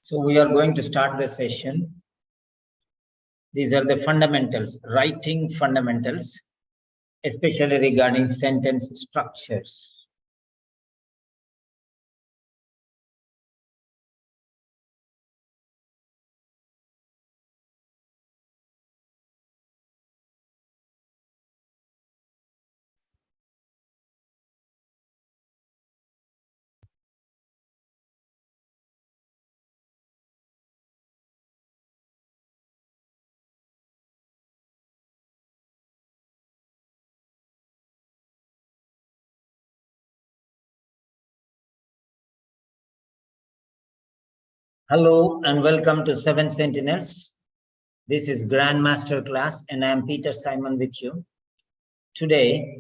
So we are going to start the session. These are the fundamentals, writing fundamentals, especially regarding sentence structures. Hello and welcome to Seven Sentinels. This is Grand Master Class and I am Peter Simon with you. Today,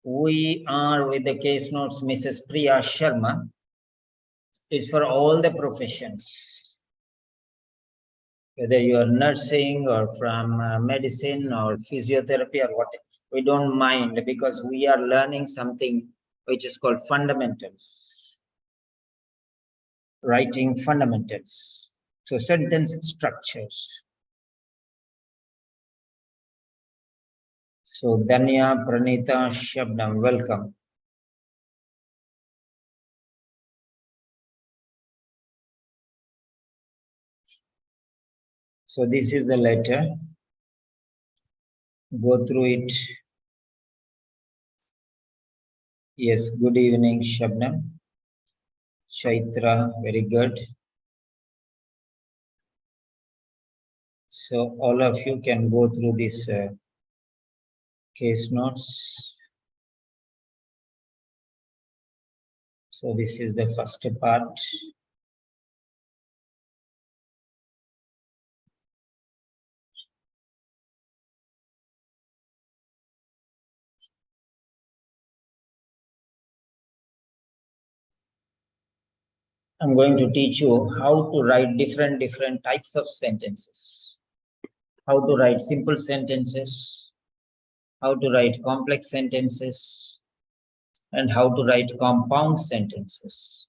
we are with the case notes Mrs. Priya Sharma. It's for all the professions. Whether you are nursing or from medicine or physiotherapy or whatever, we don't mind because we are learning something which is called fundamentals. Writing fundamentals. So sentence structures. So Danya, Pranita, Shabnam, welcome. So this is the letter. Go through it. Yes, good evening, Shabnam. Chaitra, very good. So all of you can go through this case notes. So this is the first part. I'm going to teach you how to write different types of sentences. How to write simple sentences, how to write complex sentences, and how to write compound sentences.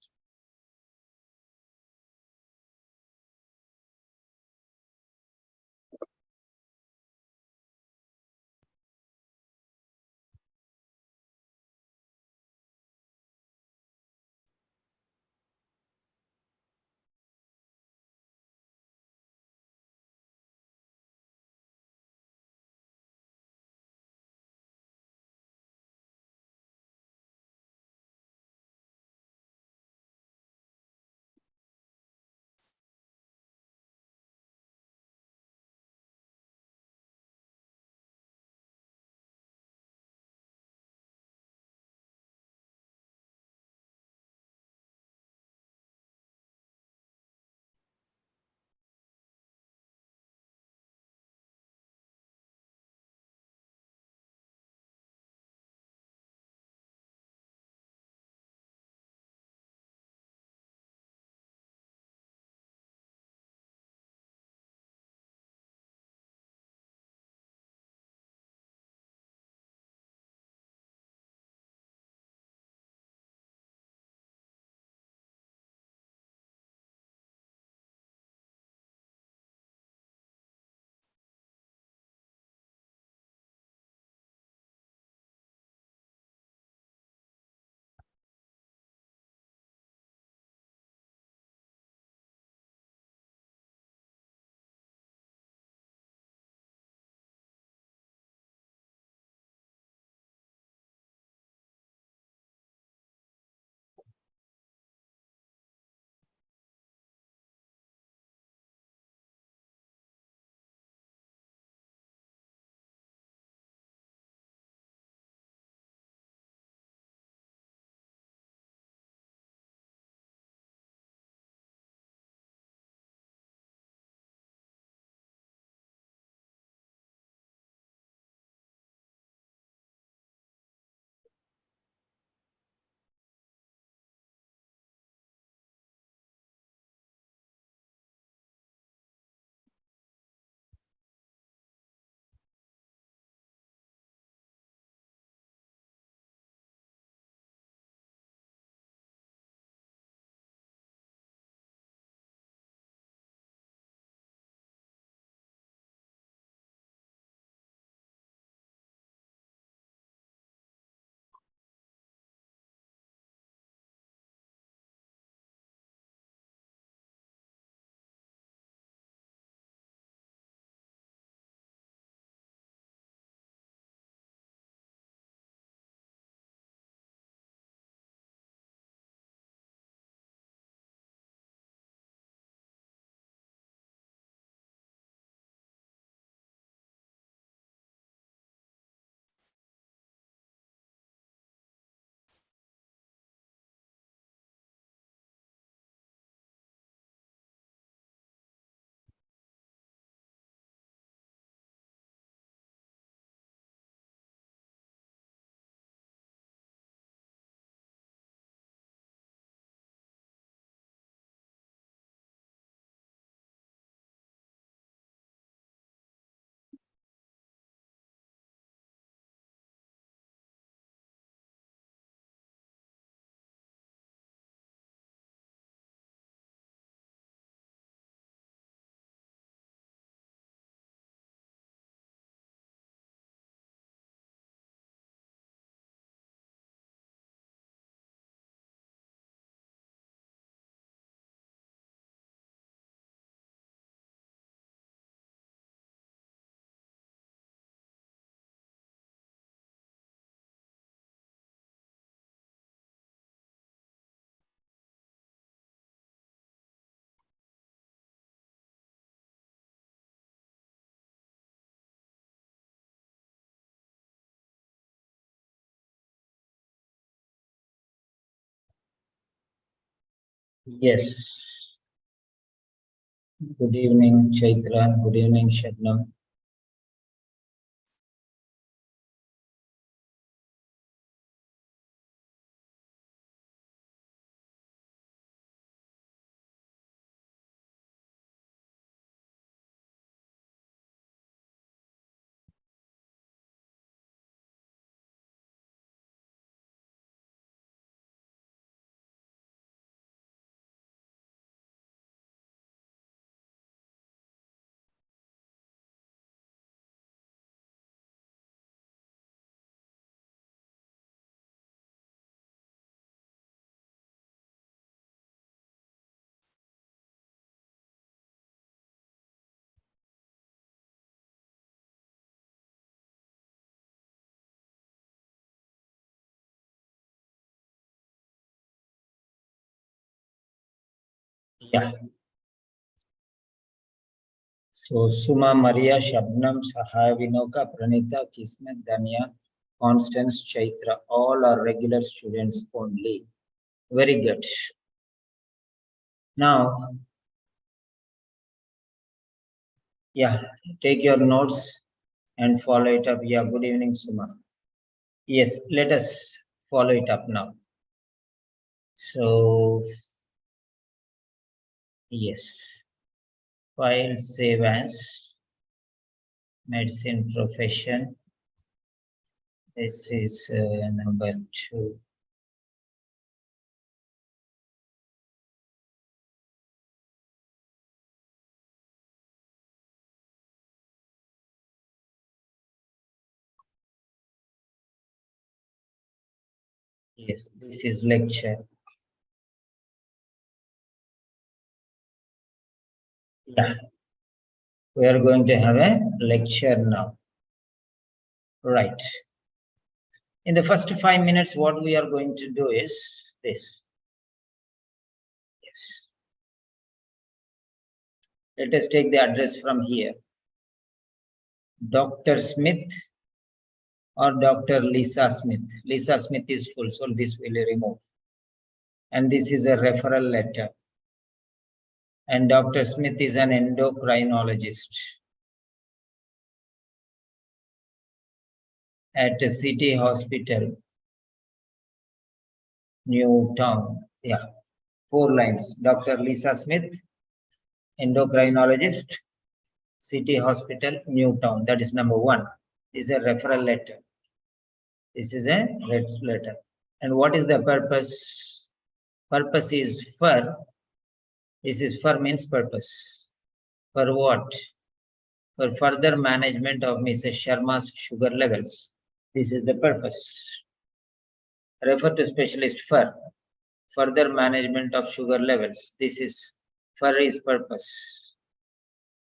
Yes. Good evening, Chaitra. Good evening, Sharma. Yeah. So Suma, Maria, Shabnam, Sahaya, Vinoka, Pranita, Kismet, Danya, Constance, Chaitra, all are regular students only. Very good. Now, yeah, take your notes and follow it up. Yeah, good evening, Suma. Yes, let us follow it up now. So, yes, file save as medicine profession. This is number 2. Yes, this is lecture. Yeah, we are going to have a lecture now. Right. In the first 5 minutes, what we are going to do is this. Yes. Let us take the address from here. Dr. Smith or Dr. Lisa Smith. Lisa Smith is full, so this will remove. And this is a referral letter. And Dr. Smith is an endocrinologist at a city hospital, Newtown. Yeah, 4 lines. Dr. Lisa Smith, endocrinologist, city hospital, Newtown. That is number 1. This is a referral letter. This is a letter. And what is the purpose? Purpose is for, this is for means purpose. For what? For further management of Mrs. Sharma's sugar levels. This is the purpose. Refer to specialist for further management of sugar levels. This is for his purpose.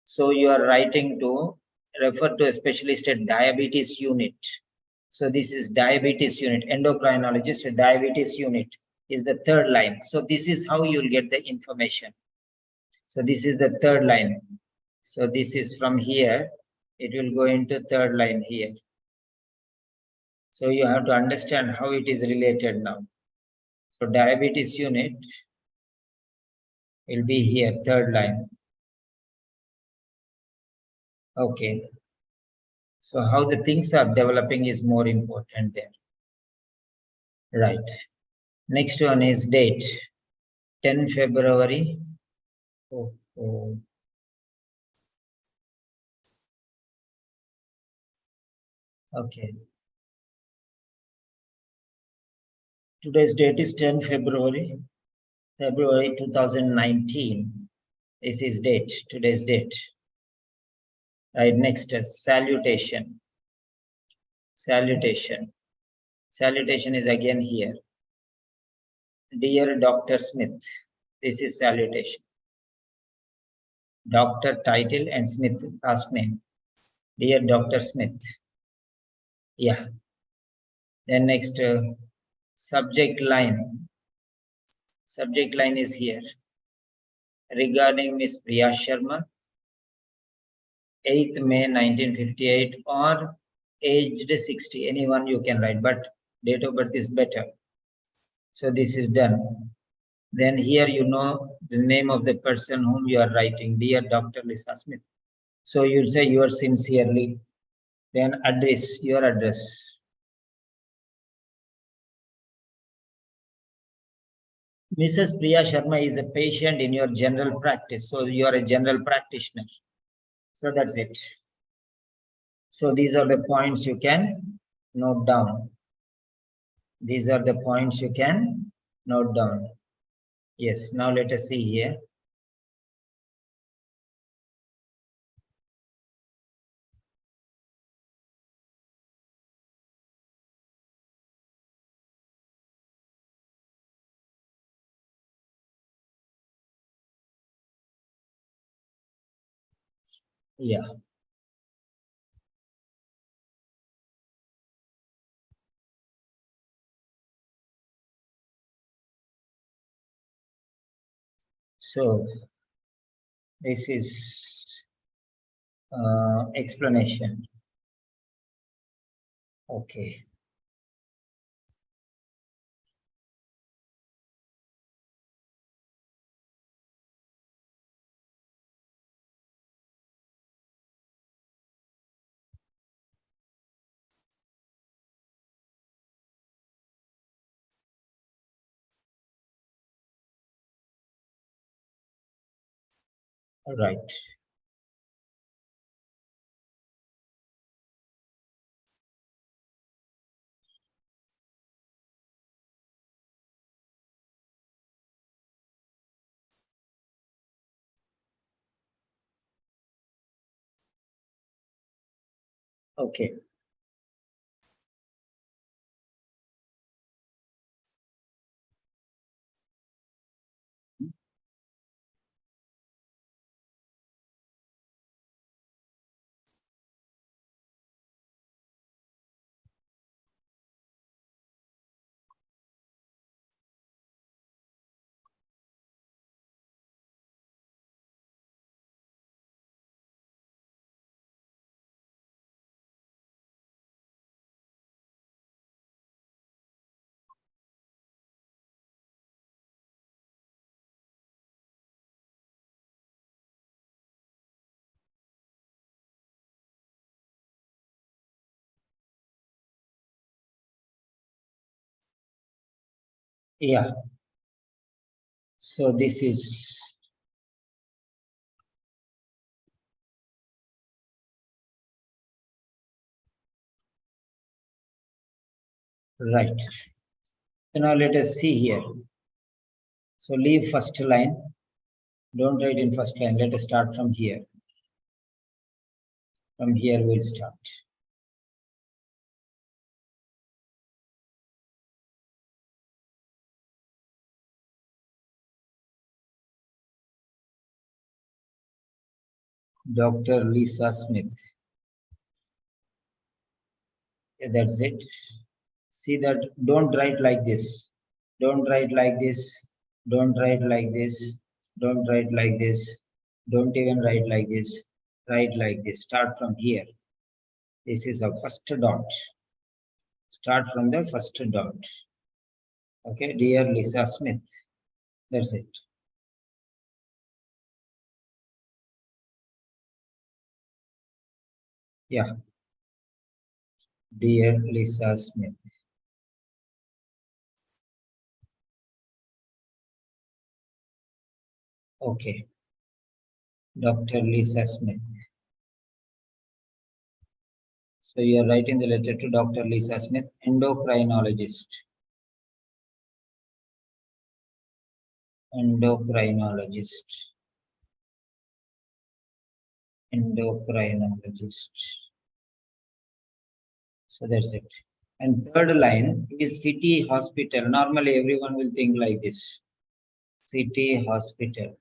So you are writing to refer to a specialist at diabetes unit. So this is diabetes unit, endocrinologist, diabetes unit is the 3rd line. So this is how you'll get the information. So this is the 3rd line. So this is from here, it will go into 3rd line here. So you have to understand how it is related now. So diabetes unit will be here, 3rd line. Okay. So how the things are developing is more important there. Right. Next one is date. 10 February. Oh. Okay. Today's date is 10 February 2019. This is date, today's date. Right, next is salutation. Salutation. Salutation is again here. Dear Dr. Smith, this is salutation. Doctor title and Smith last name. Dear Dr. Smith. Yeah. Then next subject line. Subject line is here. Regarding Miss Priya Sharma, 8th May 1958 or aged 60. Anyone you can write, but date of birth is better. So this is done. Then here you know the name of the person whom you are writing, dear Dr. Lisa Smith. So you'll say yours sincerely. Then address, your address. Mrs. Priya Sharma is a patient in your general practice. So you are a general practitioner. So that's it. So these are the points you can note down. These are the points you can note down. Yes, now let us see here. Yeah. So this is explanation. Okay. All right. Okay. Yeah. So this is right. So now let us see here. So leave first line. Don't write in first line. Let us start from here. From here we'll start. Dr. Lisa Smith. Yeah, that's it. See that, don't write like this. Don't write like this. Don't write like this. Don't write like this. Don't even write like this. Write like this. Start from here. This is a first dot. Start from the first dot. Okay, dear Lisa Smith. That's it. Yeah, dear Lisa Smith. Okay, Dr. Lisa Smith. So you are writing the letter to Dr. Lisa Smith, endocrinologist. Endocrinologist. Endocrinologist. So that's it. And third line is city hospital. Normally everyone will think like this. City hospital.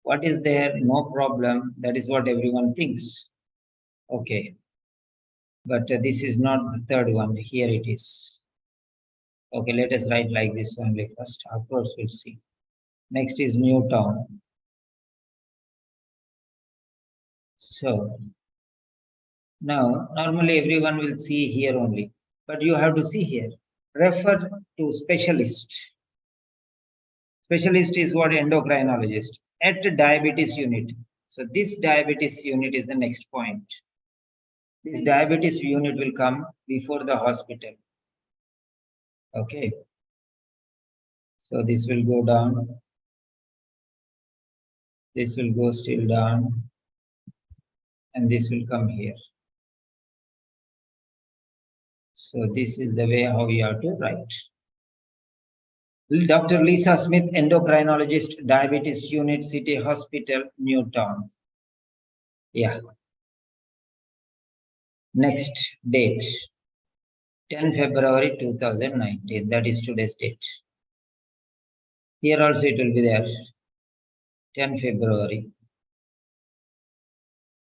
What is there? No problem. That is what everyone thinks. Okay. But this is not the third one. Here it is. Okay, let us write like this only first. Of course, we'll see. Next is Newtown. So now, normally everyone will see here only, but you have to see here. Refer to specialist. Specialist is what? Endocrinologist at diabetes unit. So this diabetes unit is the next point. This diabetes unit will come before the hospital. Okay. So this will go down. This will go still down. And this will come here. So this is the way how you have to write. Dr. Lisa Smith, endocrinologist, diabetes unit, City Hospital, Newtown. Yeah. Next date, 10 February 2019. That is today's date. Here also it will be there. 10 February.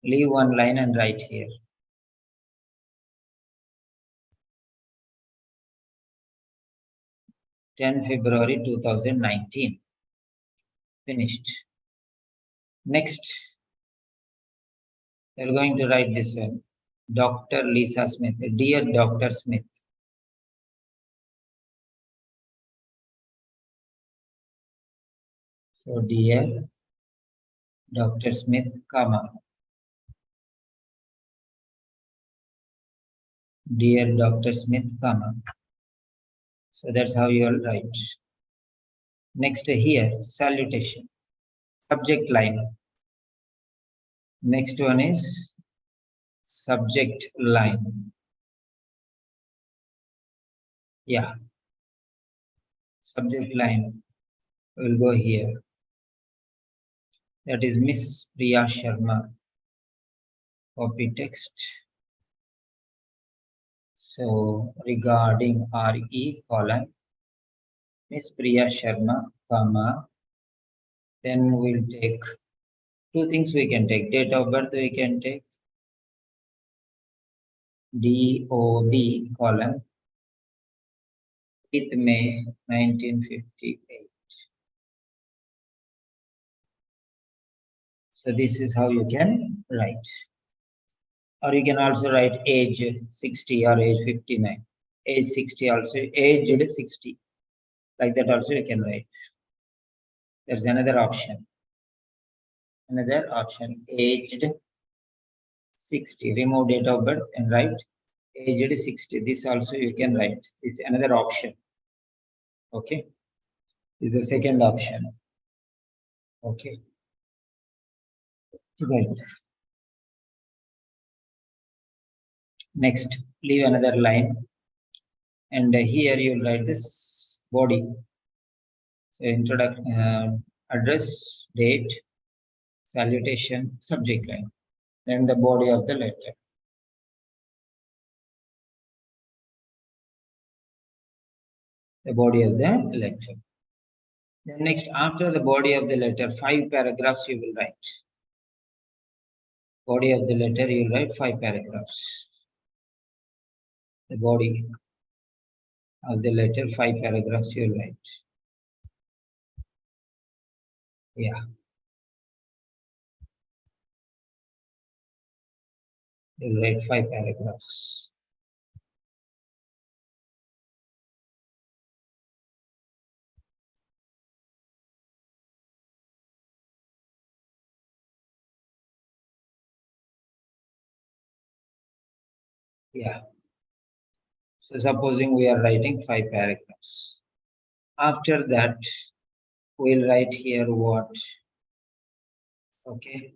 Leave one line and write here. 10 February 2019. Finished. Next, we're going to write this one. Dr. Lisa Smith. Dear Dr. Smith. So, dear Dr. Smith, comma. Dear Dr. Smith, comma. So that's how you will write. Next here, salutation. Subject line. Next one is subject line. Yeah. Subject line will go here. That is Miss Priya Sharma. Copy text. So regarding RE colon, Miss Priya Sharma, comma. Then we'll take two things we can take. Date of birth we can take. DOB colon 8th May 1958. So this is how you can write. Or you can also write age 60 or age 59. Age 60 also, aged 60. Like that also you can write. There's another option. Another option, aged 60. Remove date of birth and write aged 60. This also you can write. It's another option. Okay. This is the second option. Okay. Right. Next, leave another line. And here you'll write this body. So introduction, address, date, salutation, subject line. Then the body of the letter. The body of the letter. Then next, after the body of the letter, 5 paragraphs you will write. Body of the letter, you will write 5 paragraphs. The body of the letter, 5 paragraphs you will write. Yeah. You will write 5 paragraphs. Yeah. So supposing we are writing 5 paragraphs. After that, we'll write here what? Okay.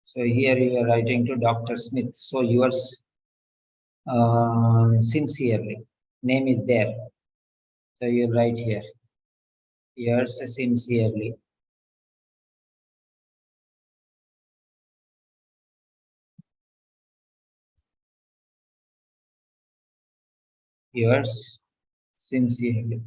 So here you are writing to Dr. Smith. So yours sincerely. Name is there. So you write here. Yours sincerely. Yours sincerely.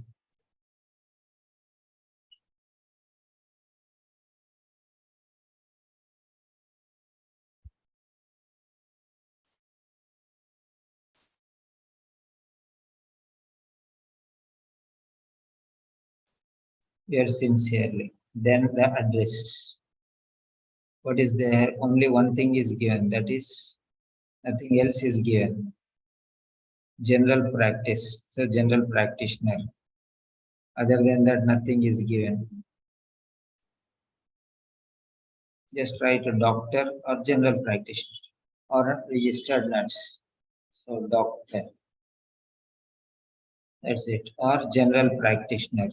Yours sincerely. Then the address. What is there? Only one thing is given. That is, nothing else is given. General practice. So general practitioner. Other than that, nothing is given. Just write a doctor or general practitioner or a registered nurse. So doctor, that's it, or general practitioner.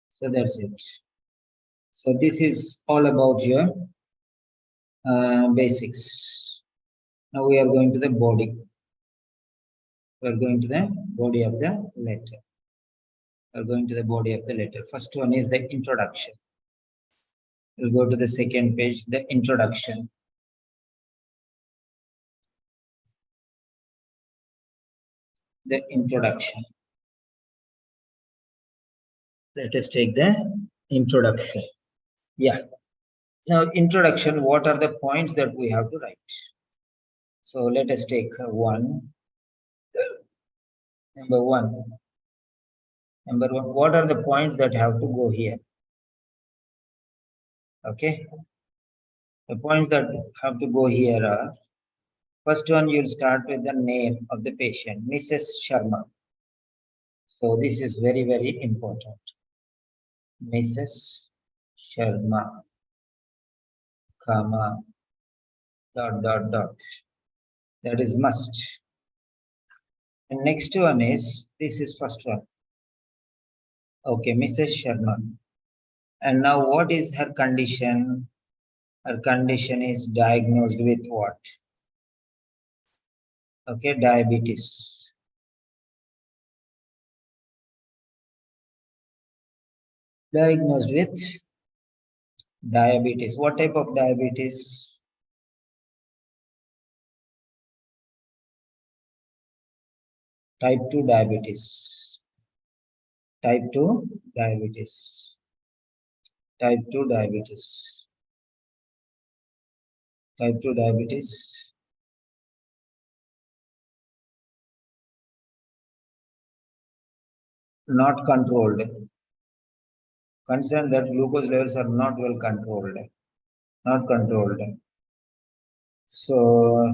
So that's it. So this is all about your basics. Now we are going to the body. We are going to the body of the letter. We are going to the body of the letter. First one is the introduction. We'll go to the second page, the introduction. The introduction. Let us take the introduction. Yeah. Now, introduction, what are the points that we have to write? So let us take one. Number one. Number one, what are the points that have to go here? Okay. The points that have to go here are, first one, you'll start with the name of the patient, Mrs. Sharma. So this is very, very important. Mrs. Sharma, comma, dot, dot, dot. That is must. And next one is, this is first one. Okay, Mrs. Sharma. And now what is her condition? Her condition is diagnosed with what? Okay, diabetes. Diagnosed with diabetes. What type of diabetes? Type 2 diabetes. Type 2 diabetes. Type 2 diabetes. Type 2 diabetes. Not controlled. Concerned that glucose levels are not well controlled. Not controlled. So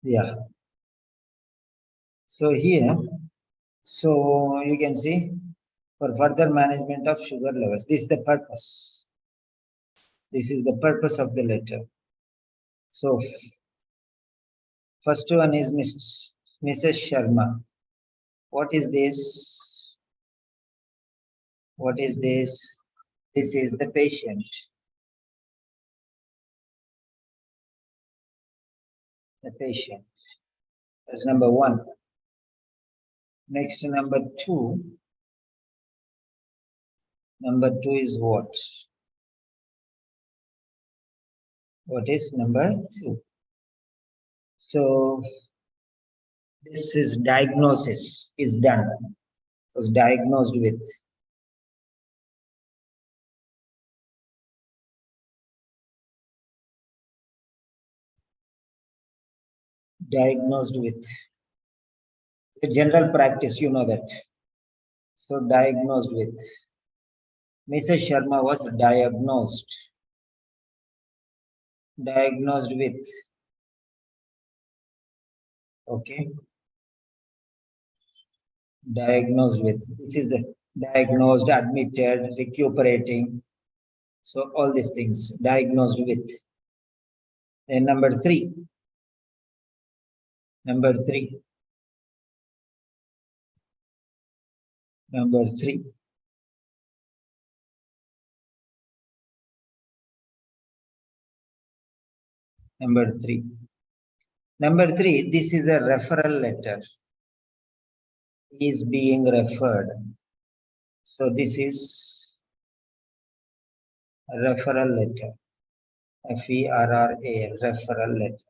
yeah. So here, so you can see, for further management of sugar levels, this is the purpose. This is the purpose of the letter. So first one is Mrs. Sharma. What is this? What is this? This is the patient. The patient. That's number one. Next, number two. Number two is what? What is number two? So this is diagnosis is done. Was diagnosed with. Diagnosed with. The general practice, you know that. So diagnosed with. Mrs. Sharma was diagnosed. Diagnosed with. Okay. Diagnosed with. This is the diagnosed, admitted, recuperating. So all these things diagnosed with. Then number three. Number three. Number three. Number three. Number three, this is a referral letter. Is being referred. So this is a referral letter. F-E-R-R-A, referral letter.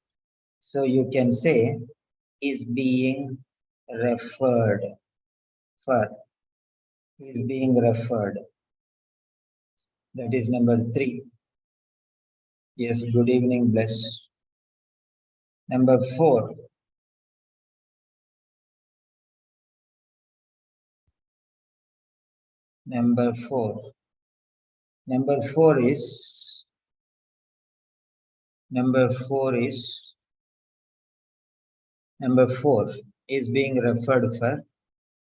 So you can say is being referred. For is being referred. That is number 3. Yes, good evening, blessed. Number 4. Number 4. Number 4 is number 4 is being referred for,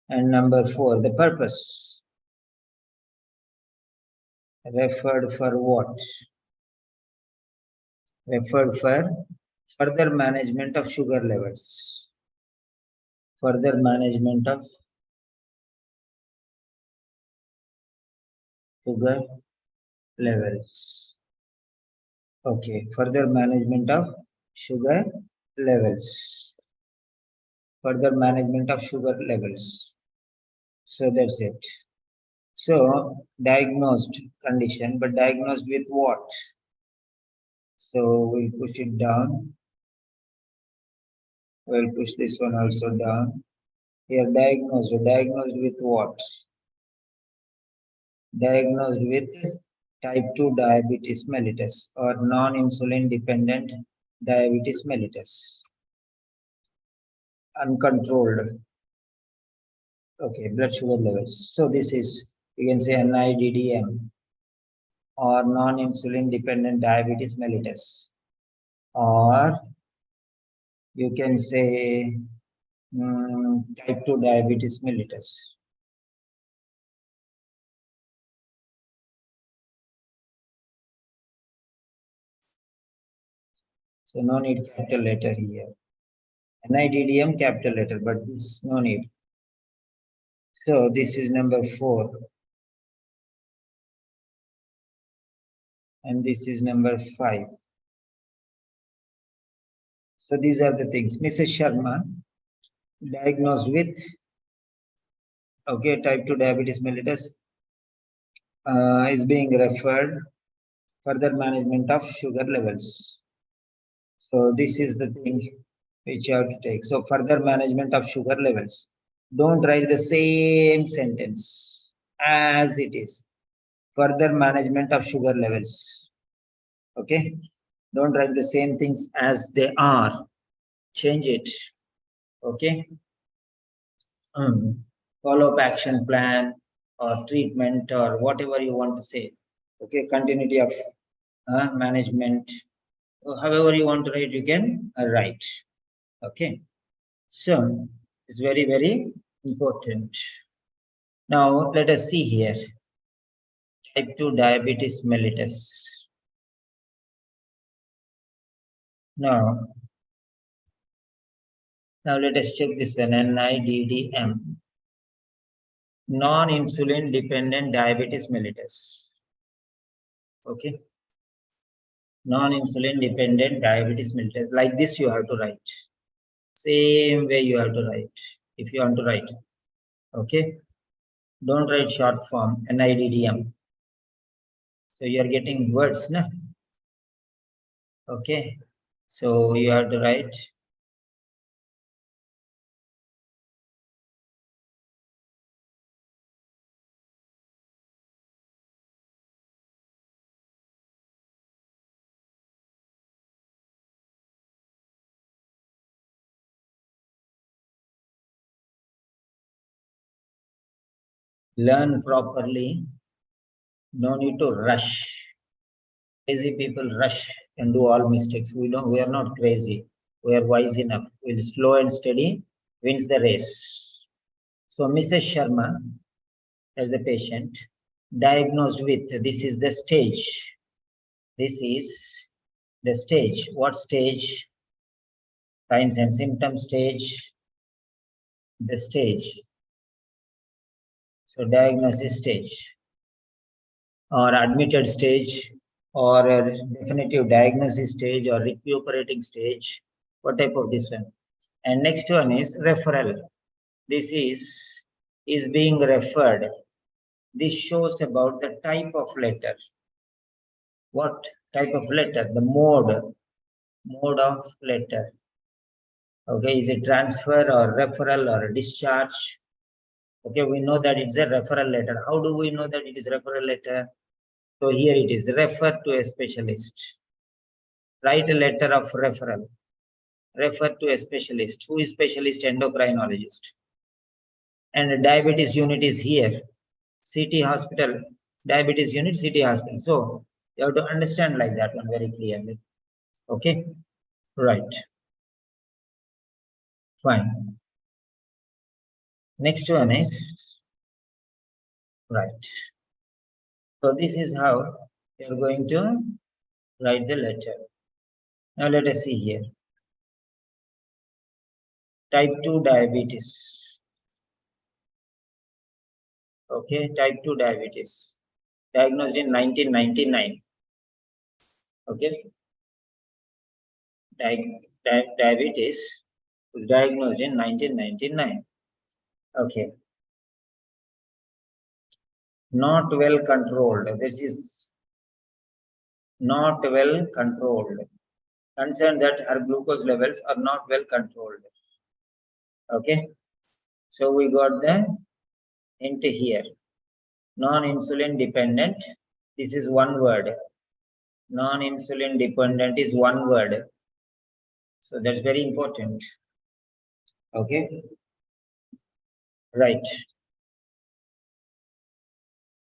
and number 4, the purpose. Referred for what? Referred for further management of sugar levels. Further management of sugar levels. Okay, further management of sugar levels. Further management of sugar levels. So that's it. So diagnosed condition, but diagnosed with what? So we'll push it down. We'll push this one also down. Here diagnosed with what? Diagnosed with type 2 diabetes mellitus or non-insulin dependent diabetes mellitus. Uncontrolled. Okay, blood sugar levels. So this is, you can say NIDDM or non-insulin dependent diabetes mellitus, or you can say type 2 diabetes mellitus. So no need capital letter here. NIDDM capital letter, but this no need. So this is number 4. And this is number 5. So these are the things. Mrs. Sharma, diagnosed with, okay, type 2 diabetes mellitus, is being referred further management of sugar levels. So this is the thing which you have to take. So further management of sugar levels. Don't write the same sentence as it is. Further management of sugar levels. Okay. Don't write the same things as they are. Change it. Okay. Follow-up action plan or treatment or whatever you want to say. Okay. Continuity of management. However you want to write, you can write. Okay. So it's very, very important. Now let us see here. Type 2 diabetes mellitus. Now let us check this one, NIDDM. Non-insulin dependent diabetes mellitus. Okay. Non-insulin dependent diabetes mellitus. Like this you have to write. Same way you have to write if you want to write. Okay. Don't write short form, NIDDM. So you are getting words, na? Okay. So you have to write learn properly. No need to rush. Crazy people rush and do all mistakes. We are not crazy. We are wise enough. We'll slow and steady wins the race. So Mrs. Sharma, as the patient, diagnosed with, this is the stage. This is the stage. What stage? Signs and symptom stage. The stage. So diagnosis stage or admitted stage or a definitive diagnosis stage or recuperating stage. What type of this one? And next one is referral. This is being referred. This shows about the type of letter. What type of letter? The mode of letter. Okay, is it transfer or referral or discharge? Okay, we know that it's a referral letter. How do we know that it is referral letter? So here it is, refer to a specialist. Write a letter of referral. Refer to a specialist. Who is specialist? Endocrinologist. And diabetes unit is here. City hospital, diabetes unit, city hospital. So you have to understand like that one very clearly. Okay, right. Fine. Next one is, right. So this is how you are going to write the letter. Now let us see here. Type 2 diabetes. Okay, type 2 diabetes. Diagnosed in 1999. Okay. Diabetes was diagnosed in 1999. Okay. Not well controlled. This is not well controlled. Concerned that her glucose levels are not well controlled. Okay. So we got the hint here. Non-insulin dependent. This is one word. Non-insulin dependent is one word. So that's very important. Okay. Right.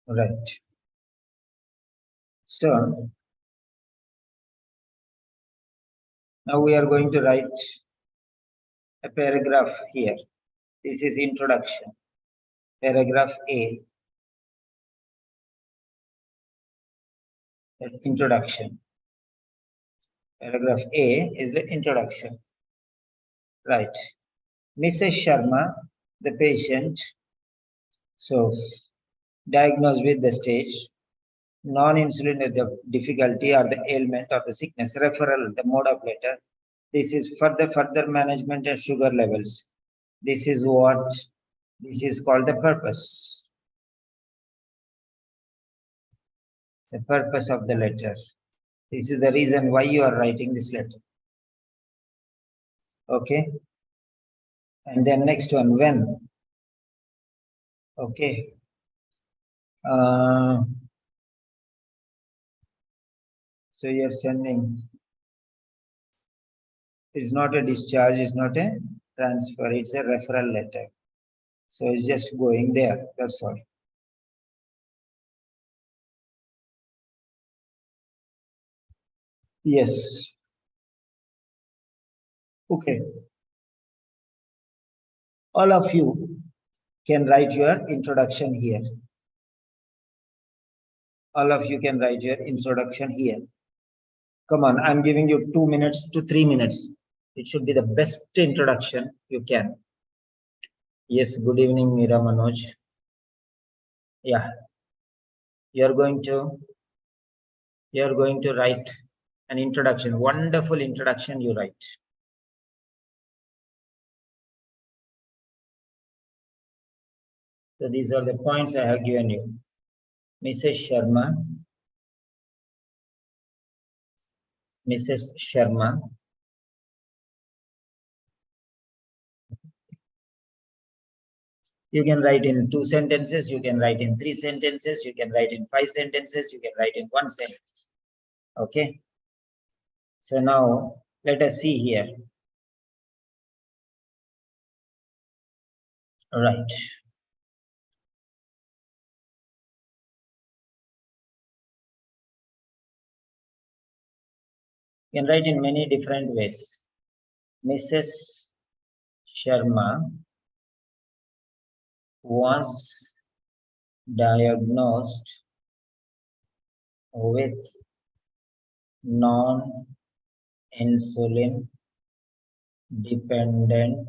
Right. So now we are going to write a paragraph here. This is introduction. Paragraph A. Introduction. Paragraph A is the introduction. Right. Mrs. Sharma, the patient, so diagnosed with the stage, non-insulin is the difficulty or the ailment or the sickness, referral, the mode of letter. This is for the further management of sugar levels. This is what, this is called the purpose. The purpose of the letter. This is the reason why you are writing this letter. Okay. And then next one, when. Okay. So you're sending. It's not a discharge, it's not a transfer, it's a referral letter. So it's just going there, that's all. Yes. Okay. All of you can write your introduction here. All of you can write your introduction here. Come on, I'm giving you 2 minutes to 3 minutes. It should be the best introduction you can. Yes, good evening, Meera Manoj. Yeah, you're going to write an introduction, wonderful introduction you write. So these are the points I have given you. Mrs. Sharma. Mrs. Sharma. You can write in 2 sentences, you can write in 3 sentences, you can write in 5 sentences, you can write in 1 sentence. Okay. So now let us see here. All right. You can write in many different ways. Mrs. Sharma was diagnosed with non-insulin dependent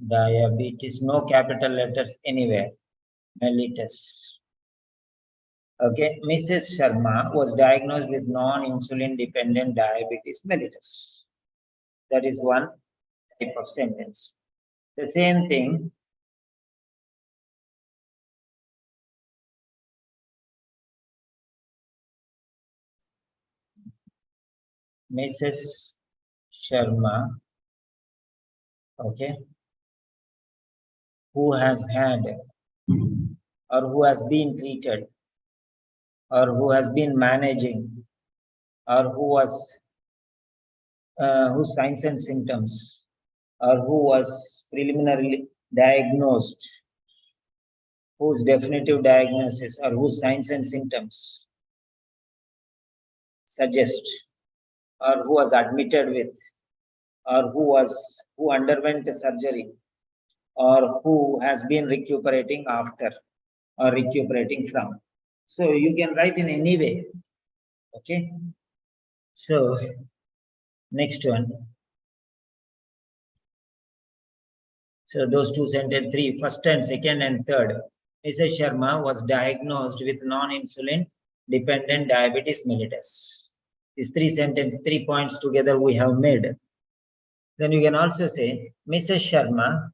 diabetes, no capital letters anywhere, mellitus. Okay, Mrs. Sharma was diagnosed with non-insulin dependent diabetes mellitus. That is one type of sentence. The same thing, Mrs. Sharma, okay, who has had or who has been treated or who has been managing, or who was whose signs and symptoms, or who was preliminarily diagnosed, whose definitive diagnosis or whose signs and symptoms suggest, or who was admitted with, or who underwent a surgery, or who has been recuperating after or recuperating from. So you can write in any way. Okay. So next one. So those two sentences, three, first and second and third. Mrs. Sharma was diagnosed with non-insulin dependent diabetes mellitus. These three sentences, 3 points together we have made. Then you can also say Mrs. Sharma,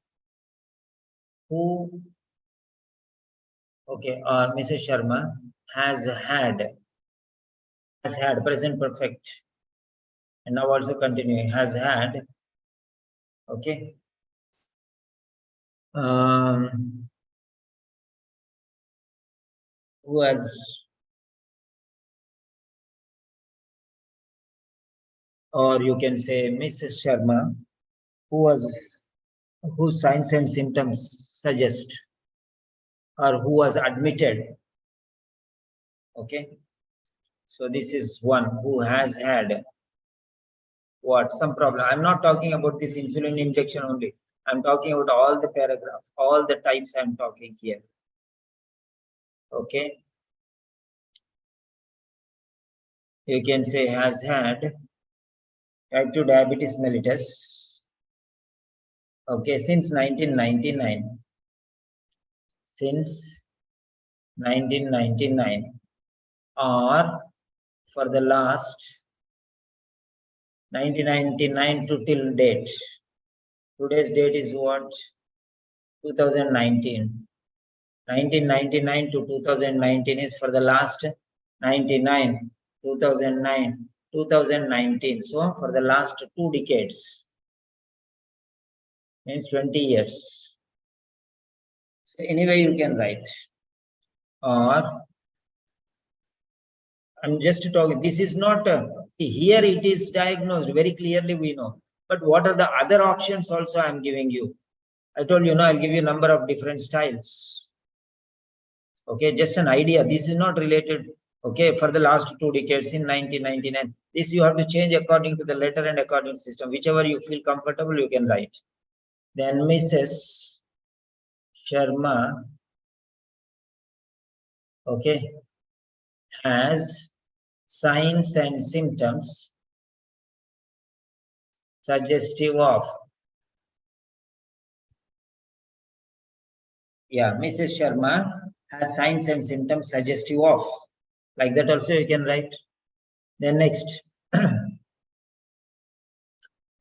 who, okay, or Mrs. Sharma has had present perfect, and now also continuing, has had, okay, who has, or you can say Mrs. Sharma, whose signs and symptoms suggest, or who was admitted. Okay, so this is one who has had what, some problem. I'm not talking about this insulin injection only. I'm talking about all the paragraphs, all the types I'm talking here. Okay, you can say has had type 2 diabetes mellitus, okay, since 1999. Since 1999, or for the last 1999 to till date. Today's date is what? 2019. 1999 to 2019 is for the last 99, 2009, 2019. So for the last 2 decades, means 20 years. So anyway, you can write. Or I'm just talking, this is not, here it is diagnosed very clearly, we know. But what are the other options also I'm giving you? I told you, I'll give you a number of different styles. Okay, just an idea. This is not related, okay, for the last 2 decades in 1999. This you have to change according to the letter and according to system. Whichever you feel comfortable, you can write. Then Mrs. Sharma, okay, has signs and symptoms suggestive of, yeah, Mrs. Sharma has signs and symptoms suggestive of, like that also you can write. Then next,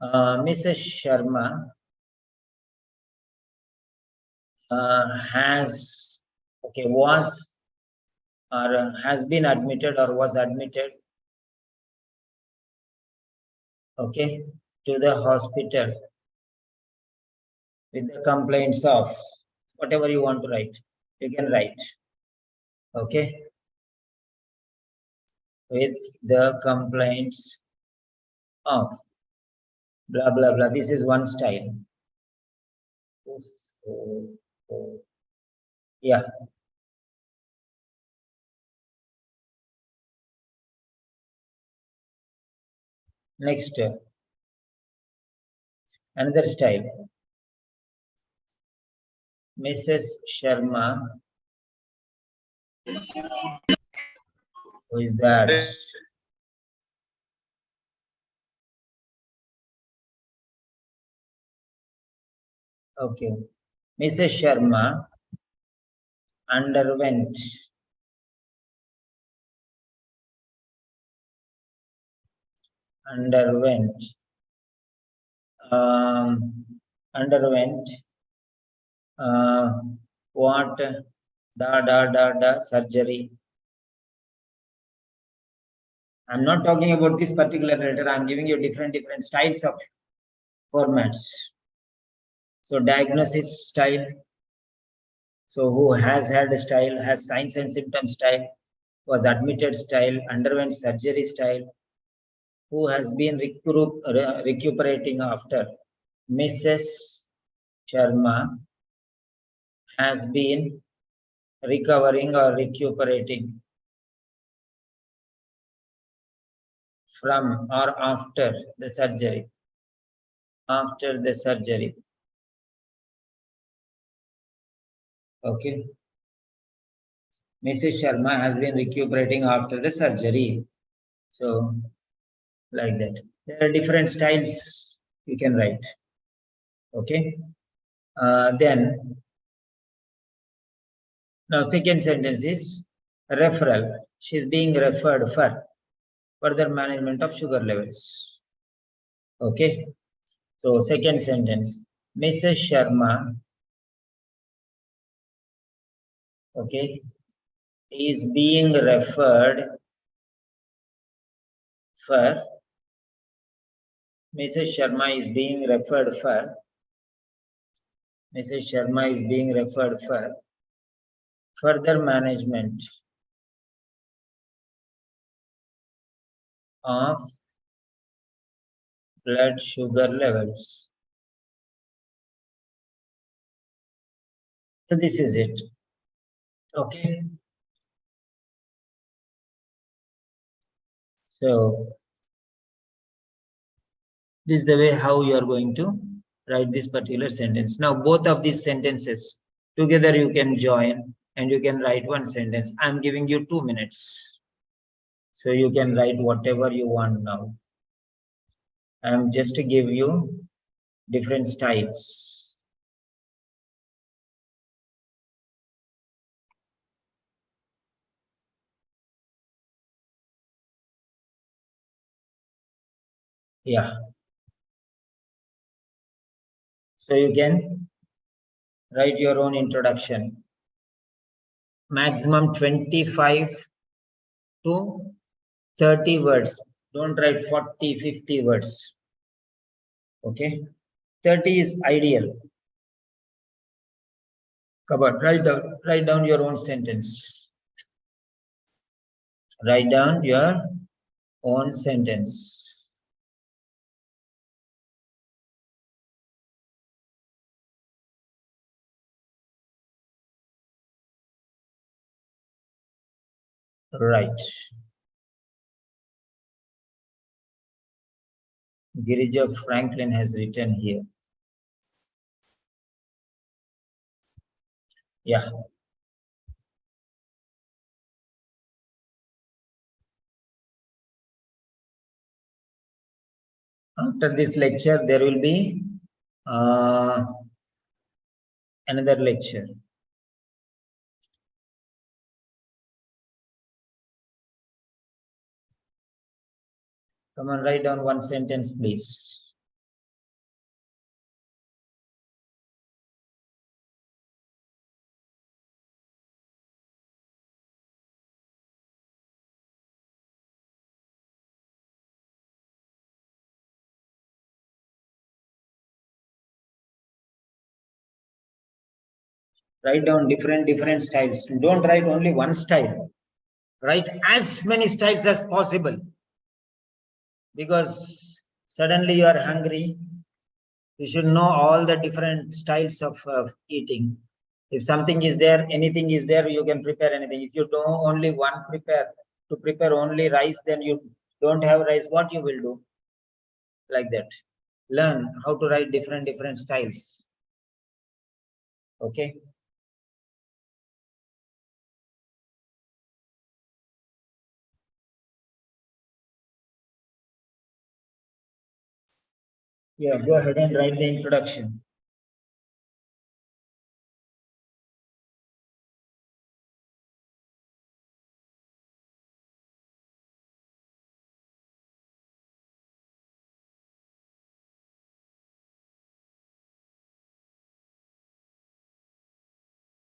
Mrs. Sharma has, okay, was or has been admitted or was admitted, okay, to the hospital with the complaints of, whatever you want to write, you can write, okay, with the complaints of blah blah blah. This is one style. Yeah. Next, another style. Mrs. Sharma, who is that? Okay. Mrs. Sharma underwent underwent what surgery. I'm not talking about this particular letter. I'm giving you different styles of formats. So diagnosis style. So who has had a style, has signs and symptoms style. was admitted style, underwent surgery style, who has been recuperating after. Mrs. Sharma has been recovering or recuperating from or after the surgery. After the surgery. Okay. Mrs. Sharma has been recuperating after the surgery. So, like that. There are different styles you can write. Okay. Then, now second sentence is referral. She is being referred for further management of sugar levels. Okay. So, second sentence, Mrs. Sharma, okay, is being referred for, Mrs. Sharma is being referred for, Mrs. Sharma is being referred for further management of blood sugar levels. So this is it. Okay. So this is the way how you are going to write this particular sentence. Now both of these sentences together you can join and you can write one sentence. I'm giving you 2 minutes. So you can write whatever you want now. I'm just to give you different styles. Yeah. So you can write your own introduction. Maximum 25 to 30 words. Don't write 40, 50 words. Okay. 30 is ideal. Come on, write down your own sentence. Write down your own sentence. Right. Girija Franklin has written here. Yeah. After this lecture, there will be another lecture. Come on, write down one sentence, please. Write down different styles. Don't write only one style. Write as many styles as possible. Because suddenly you are hungry. You should know all the different styles of eating. If something is there, anything is there, you can prepare anything. If you know only one to prepare only rice, then you don't have rice, what you will do? Like that. Learn how to write different styles. Okay. Yeah, go ahead and write the introduction.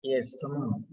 Yes, come on.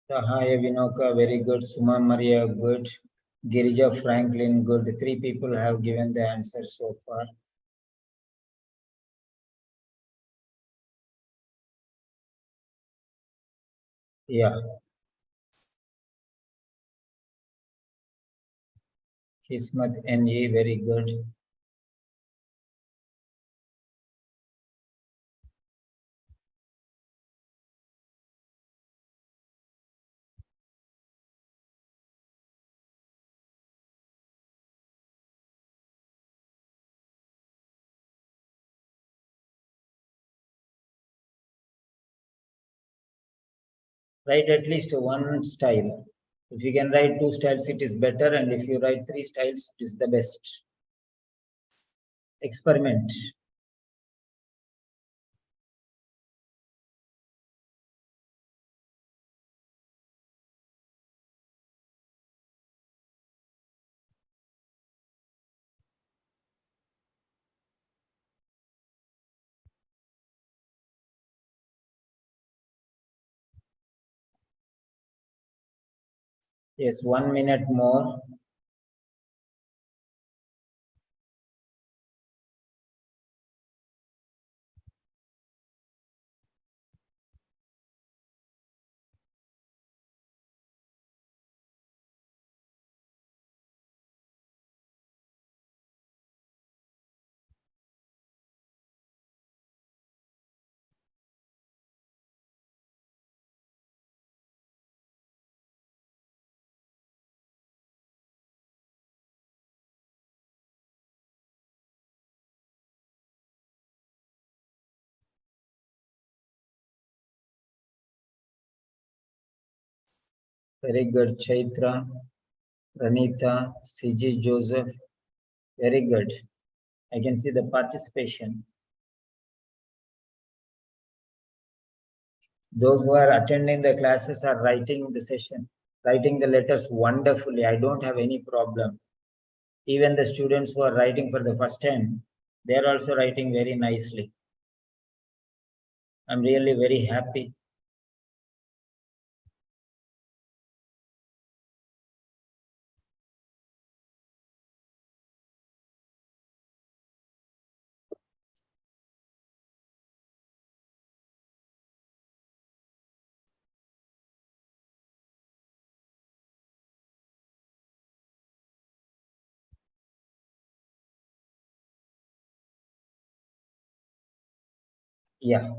Sahaya Vinoka, very good. Suma Maria, good. Girija Franklin, good. 3 people have given the answer so far. Yeah. Kismat NE, very good. Write at least one style. If you can write 2 styles, it is better. And if you write 3 styles, it is the best. Experiment. Yes, 1 minute more. Very good. Chaitra, Ranita, CG Joseph. Very good. I can see the participation. Those who are attending the classes are writing the session, writing the letters wonderfully. I don't have any problem. Even the students who are writing for the first time, they are also writing very nicely. I'm really very happy. Yeah,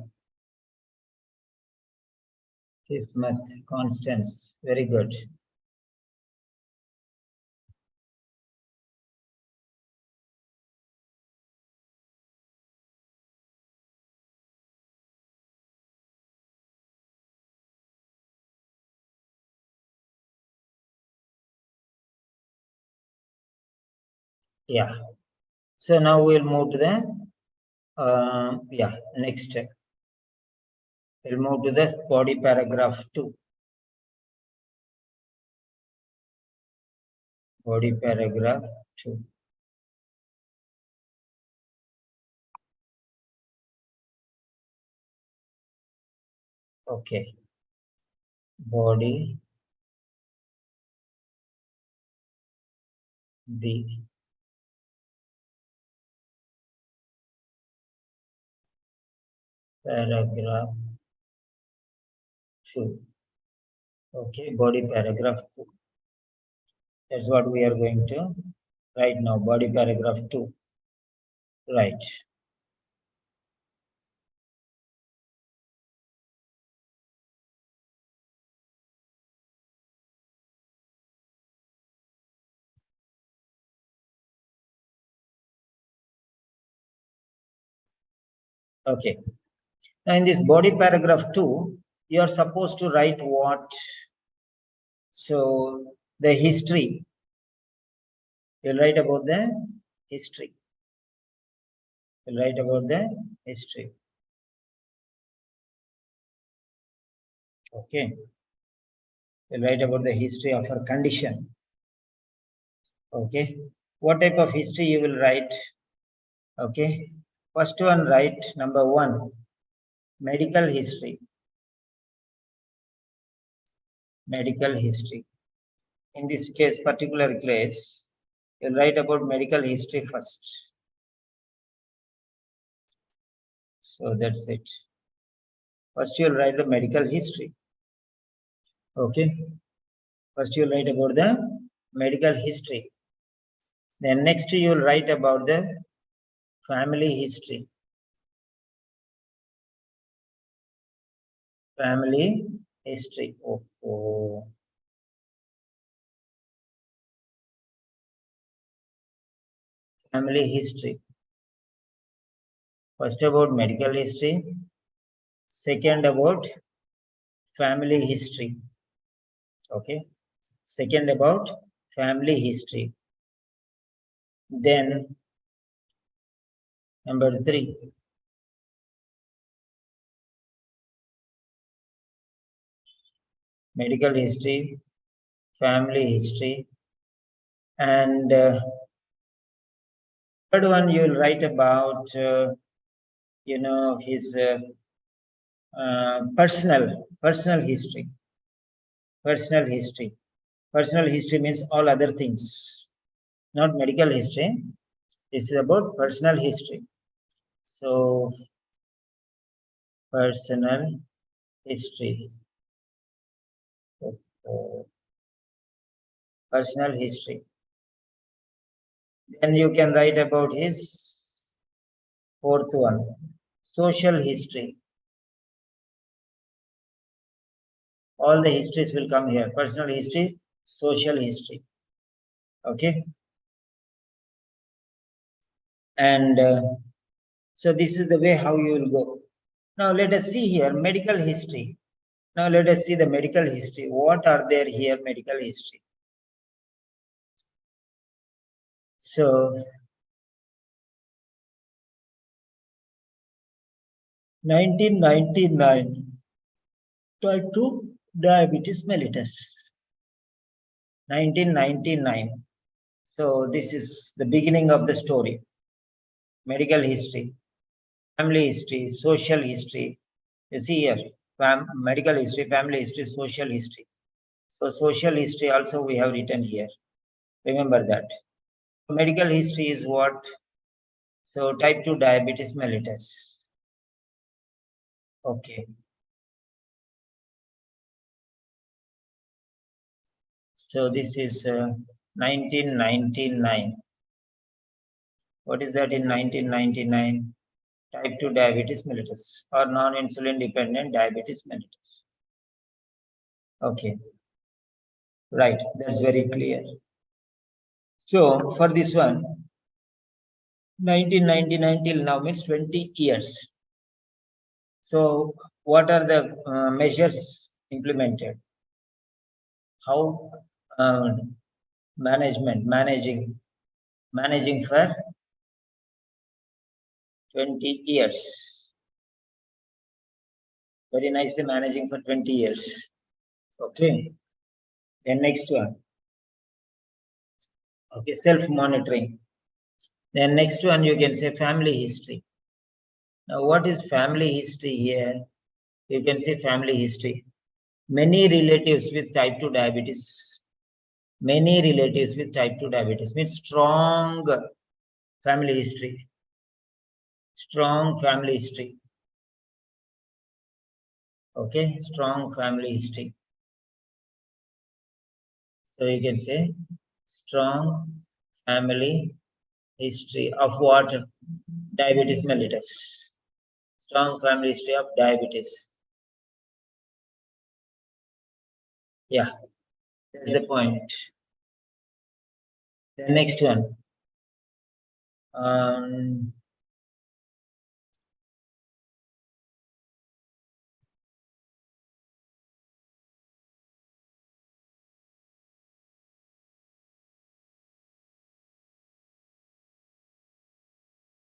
Kismet, Constance, very good. Yeah. So now we'll move to the next. We'll move to the body paragraph 2. Body paragraph 2. Okay. Body, the paragraph 2. Okay, body paragraph 2. That's what we are going to write now. Body paragraph 2. Right. Okay. Now in this body paragraph 2, you are supposed to write what? So the history. You'll write about the history. You'll write about the history. Okay. You'll write about the history of her condition. Okay. What type of history you will write? Okay. First one, write number 1, medical history. medical history. In this case, particular case, you'll write about medical history first. So that's it. First, you'll write the medical history. Okay. First, you'll write about the medical history. Then next, you'll write about the family history. Family history. Oh. Family history. First about medical history. Second about family history. Okay. Second about family history. Then number 3. Medical history, family history, and third one you'll write about his personal history. Personal history means all other things, not medical history. This is about personal history. So personal history. Personal history. Then you can write about his fourth one, social history. All the histories will come here. Personal history, social history. Okay. And so this is the way how you will go. Now let us see here medical history. Now let us see the medical history. What are there here medical history? So 1999, type 2 diabetes mellitus. 1999. So this is the beginning of the story. Medical history, family history, social history. You see here, medical history, family history, social history. So social history also we have written here. Remember that. Medical history is what? So type 2 diabetes mellitus. Okay. So this is 1999. What is that in 1999? Type 2 diabetes mellitus or non-insulin dependent diabetes mellitus. Okay. Right. That's very clear. So for this one, 1999 till now means 20 years. So what are the measures implemented? How managing for 20 years. Very nicely managing for 20 years. Okay. Then next one. Okay, self-monitoring. Then next one you can say family history. Now what is family history here? You can say family history. Many relatives with type 2 diabetes. Many relatives with type 2 diabetes means strong family history. Strong family history. Okay, strong family history. So you can say strong family history of what? Diabetes mellitus. Strong family history of diabetes. Yeah, that's the point. The next one.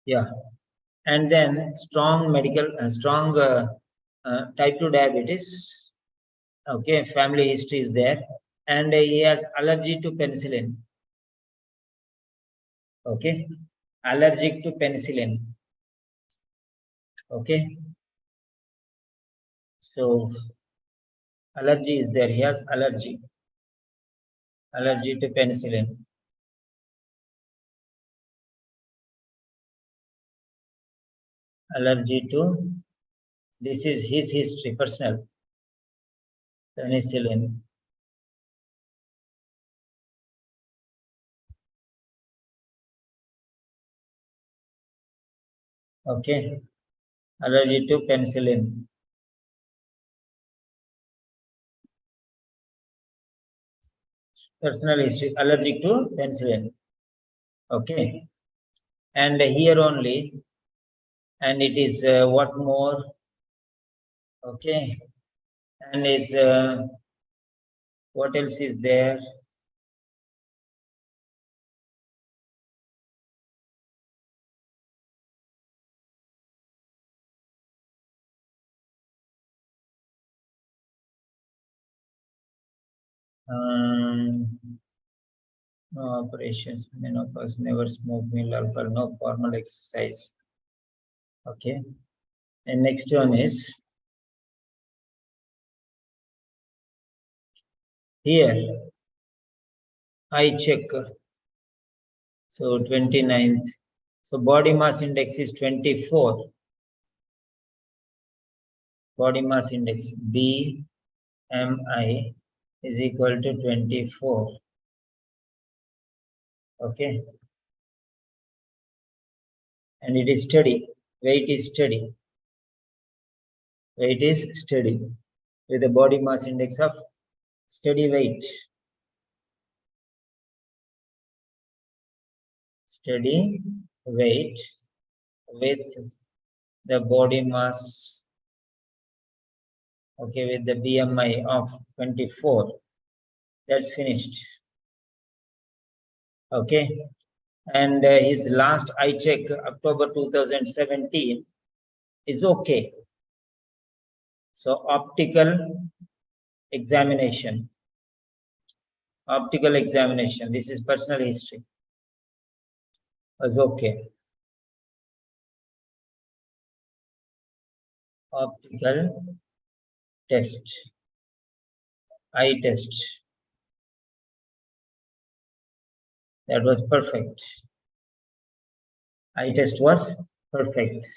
Yeah, and then strong type 2 diabetes. Okay, family history is there, and he has allergy to penicillin. Okay, allergic to penicillin. Okay, so Allergy is there. He has allergy. Allergy to penicillin. Allergy to, this is his history, personal. Penicillin. Okay. Allergy to penicillin. Personal history, allergic to penicillin. Okay. And here only, and it is what more? Okay. And is what else is there? No operations, menopause, never smoke, meal, alcohol, no formal exercise. Okay. And next one is here. I check. So 29th. So body mass index is 24. Body mass index BMI is equal to 24. Okay. And it is steady. Weight is steady. Weight is steady with a body mass index of steady weight. Steady weight with the body mass, okay, with the BMI of 24. That's finished. Okay. And his last eye check, October 2017, is okay. So optical examination. Optical examination. This is personal history. Was okay. Optical test. Eye test. That was perfect. Eye test was perfect.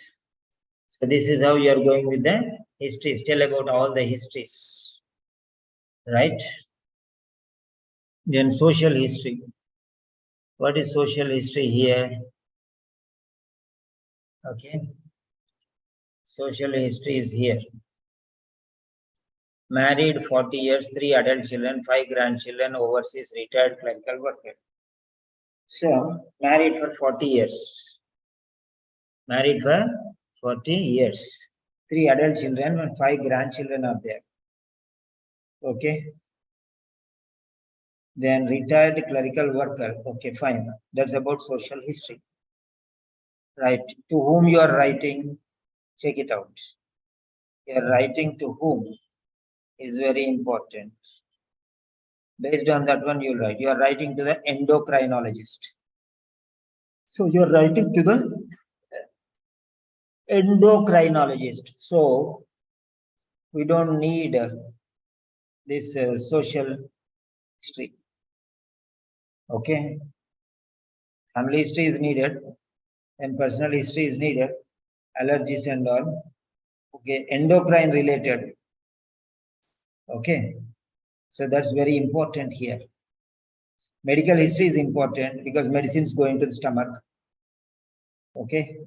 So this is how you are going with the histories. Tell about all the histories. Right? Then social history. What is social history here? Okay. Social history is here. Married 40 years, 3 adult children, 5 grandchildren, overseas, retired clerical worker. So, married for 40 years. Married for 40 years. 3 adult children and 5 grandchildren are there. Okay. Then retired clerical worker. Okay, fine. That's about social history. Right. To whom you are writing, check it out. You are writing to whom is very important. Based on that one, you'll write. You are writing to the endocrinologist. So you are writing to the endocrinologist. So we don't need this social history. Okay. Family history is needed, and personal history is needed, allergies and all. Okay. Endocrine related. Okay. So that's very important here. Medical history is important because medicines go into the stomach. Okay.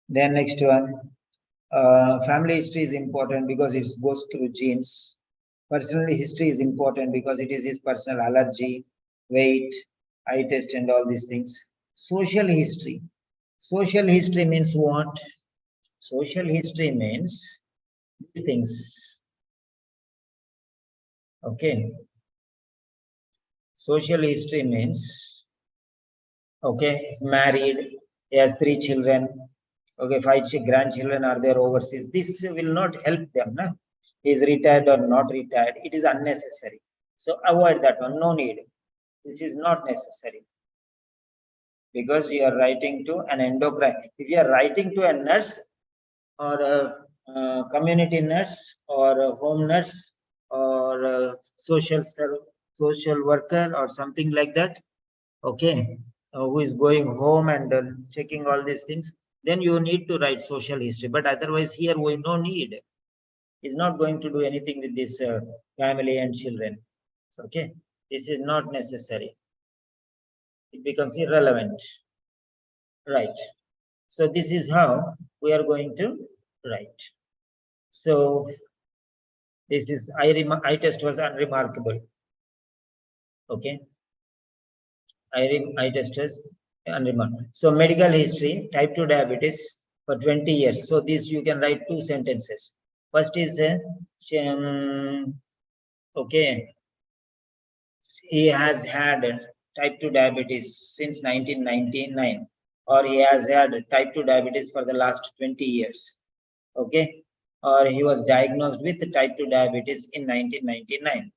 Then next one, family history is important because it goes through genes. Personal history is important because it is his personal allergy, weight, eye test, and all these things. Social history. Social history means what? Social history means these things. Okay. Social history means, okay, he's married, he has 3 children, okay, 5 grandchildren are there overseas. This will not help them. No? He is retired or not retired. It is unnecessary. So avoid that one. No need. This is not necessary. Because you are writing to an endocrine. If you are writing to a nurse or a community nurse or a home nurse or social worker or something like that, okay, who is going home and checking all these things, then you need to write social history. But otherwise here we no need. Is not going to do anything with this family and children. Okay, this is not necessary. It becomes irrelevant, right? So this is how we are going to write. So this is I test was unremarkable. Okay, I test was unremarkable. So medical history, type 2 diabetes for 20 years. So this you can write 2 sentences. First is okay, he has had type 2 diabetes since 1999, or he has had type 2 diabetes for the last 20 years. Okay, or he was diagnosed with type 2 diabetes in 1999.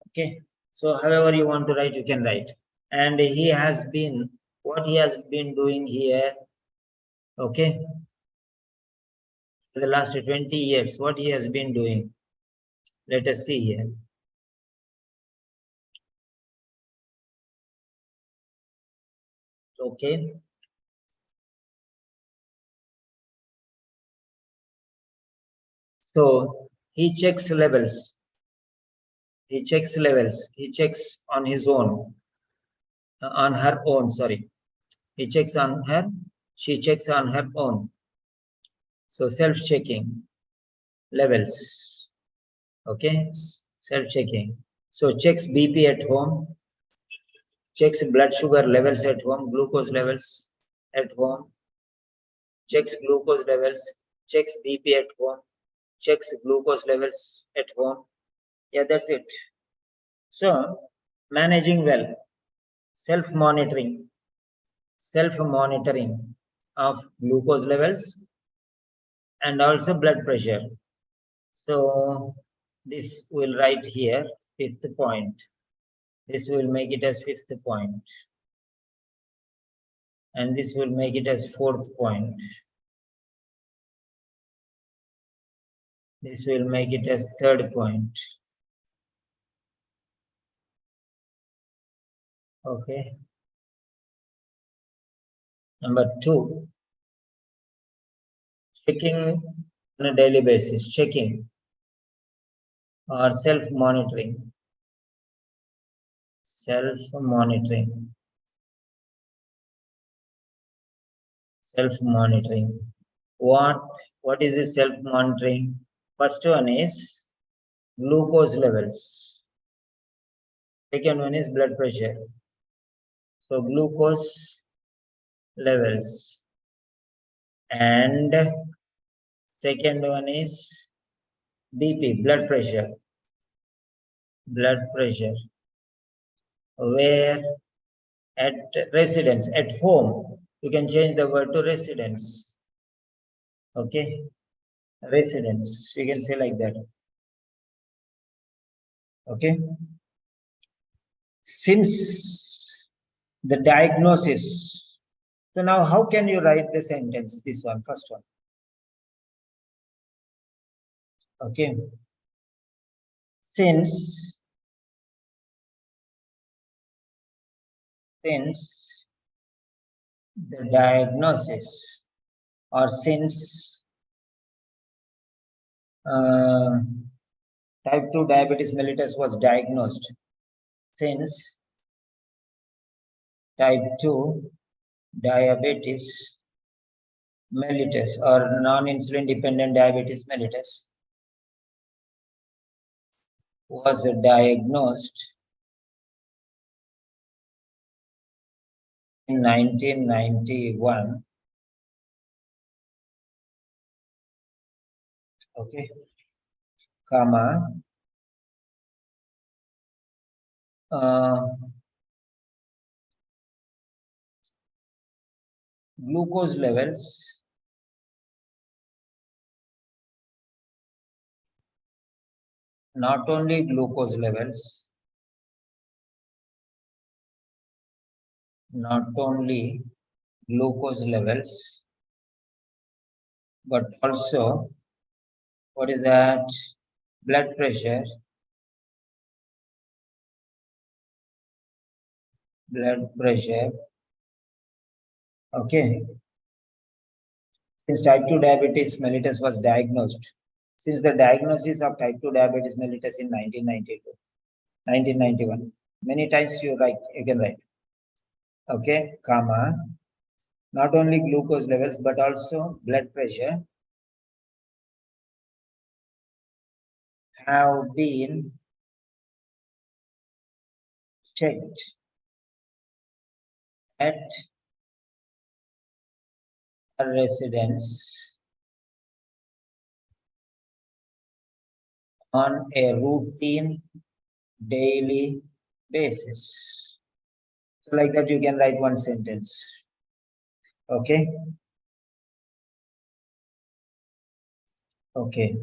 Okay, so however you want to write, you can write. And he has been, what he has been doing here, okay, for the last 20 years, what he has been doing. Let us see here. Okay. So he checks levels. He checks levels. He checks on his own, on her own. Sorry, he checks on her. She checks on her own. So self-checking levels. Okay, self-checking. So checks BP at home. Checks blood sugar levels at home, glucose levels at home. Checks glucose levels. Checks BP at home. Checks glucose levels at home. Yeah, that's it. So managing well, self-monitoring of glucose levels and also blood pressure. So this will write here, fifth point. This will make it as fifth point. And this will make it as fourth point. This will make it as third point. Okay. Number 2, checking on a daily basis, checking or self-monitoring. Self-monitoring. Self-monitoring. What is this self-monitoring? First one is glucose levels. Second one is blood pressure. So glucose levels. And second one is BP, blood pressure. Blood pressure. Where at residence, at home, you can change the word to residence. Okay, residence, you can say like that. Okay, since the diagnosis. So now how can you write the sentence? This one, first one. Okay, since the diagnosis, or since type 2 diabetes mellitus was diagnosed, since type 2 diabetes mellitus or non-insulin dependent diabetes mellitus was diagnosed in 1991. Okay, comma, glucose levels not only glucose levels, not only glucose levels, but also, what is that? blood pressure, okay. Since type 2 diabetes mellitus was diagnosed, since the diagnosis of type 2 diabetes mellitus in 1991, many times you can write, okay, comma, not only glucose levels, but also blood pressure have been checked at a residence on a routine daily basis. So like that, you can write one sentence. Okay. Okay.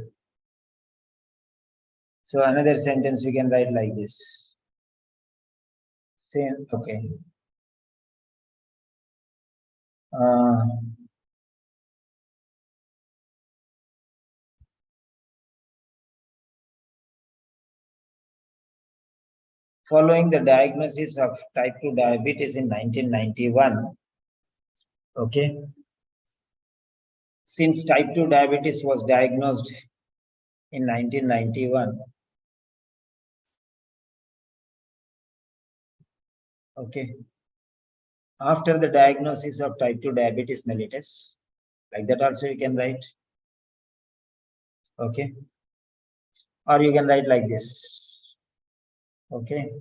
So another sentence we can write like this. Same. Okay. Following the diagnosis of type 2 diabetes in 1991, okay, since type 2 diabetes was diagnosed in 1991, okay, after the diagnosis of type 2 diabetes mellitus, like that also you can write, okay, or you can write like this, okay.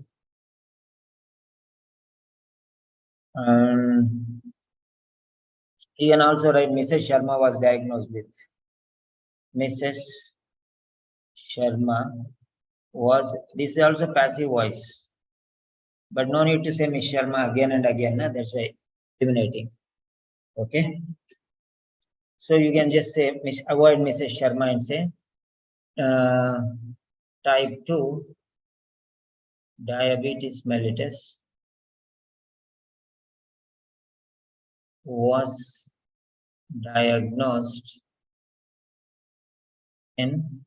You can also write Mrs. Sharma was diagnosed with. Mrs. Sharma was, this is also passive voice, but no need to say Miss Sharma again and again, that's why eliminating, okay. So you can just say, avoid Mrs. Sharma and say, type 2 diabetes mellitus was diagnosed in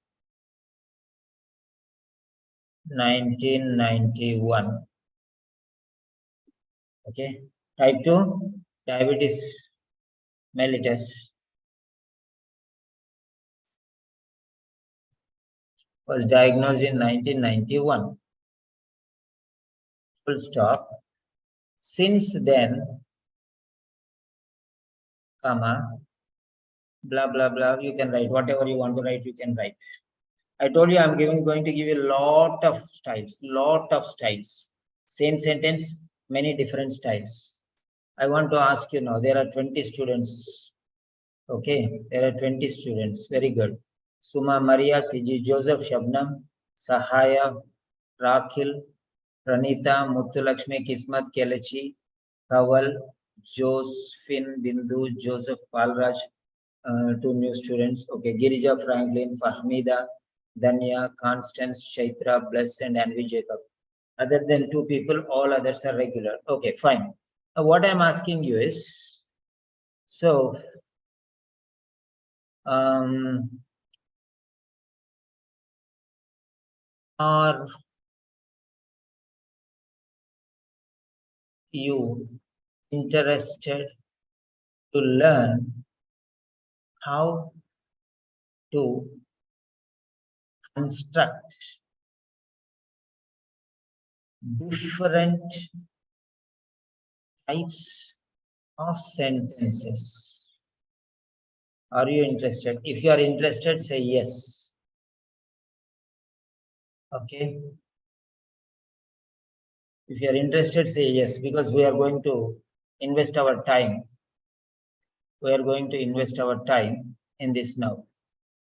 1991. Okay, type 2 diabetes mellitus was diagnosed in 1991. Full stop. Since then, comma, blah blah blah. You can write whatever you want to write. You can write. I told you I'm going to give you a lot of styles. Same sentence, many different styles. I want to ask you now, there are 20 students. Okay, there are 20 students. Very good. Suma, Maria, Siji, Joseph, Shabnam, Sahaya, Rakhil, Pranita, Muttulakshmi, Kismat, Kelechi, Kawal, Josephine, Bindu, Joseph, Palraj, two new students. Okay, Girija, Franklin, Fahmida, Danya, Constance, Chaitra, Bless, and Anvi Jacob. Other than two people, all others are regular. Okay, fine. Now, what I'm asking you is, so, are you interested to learn how to construct different types of sentences? Are you interested? If you are interested, say yes. Okay. If you are interested, say yes, because we are going to invest our time. We are going to invest our time in this now.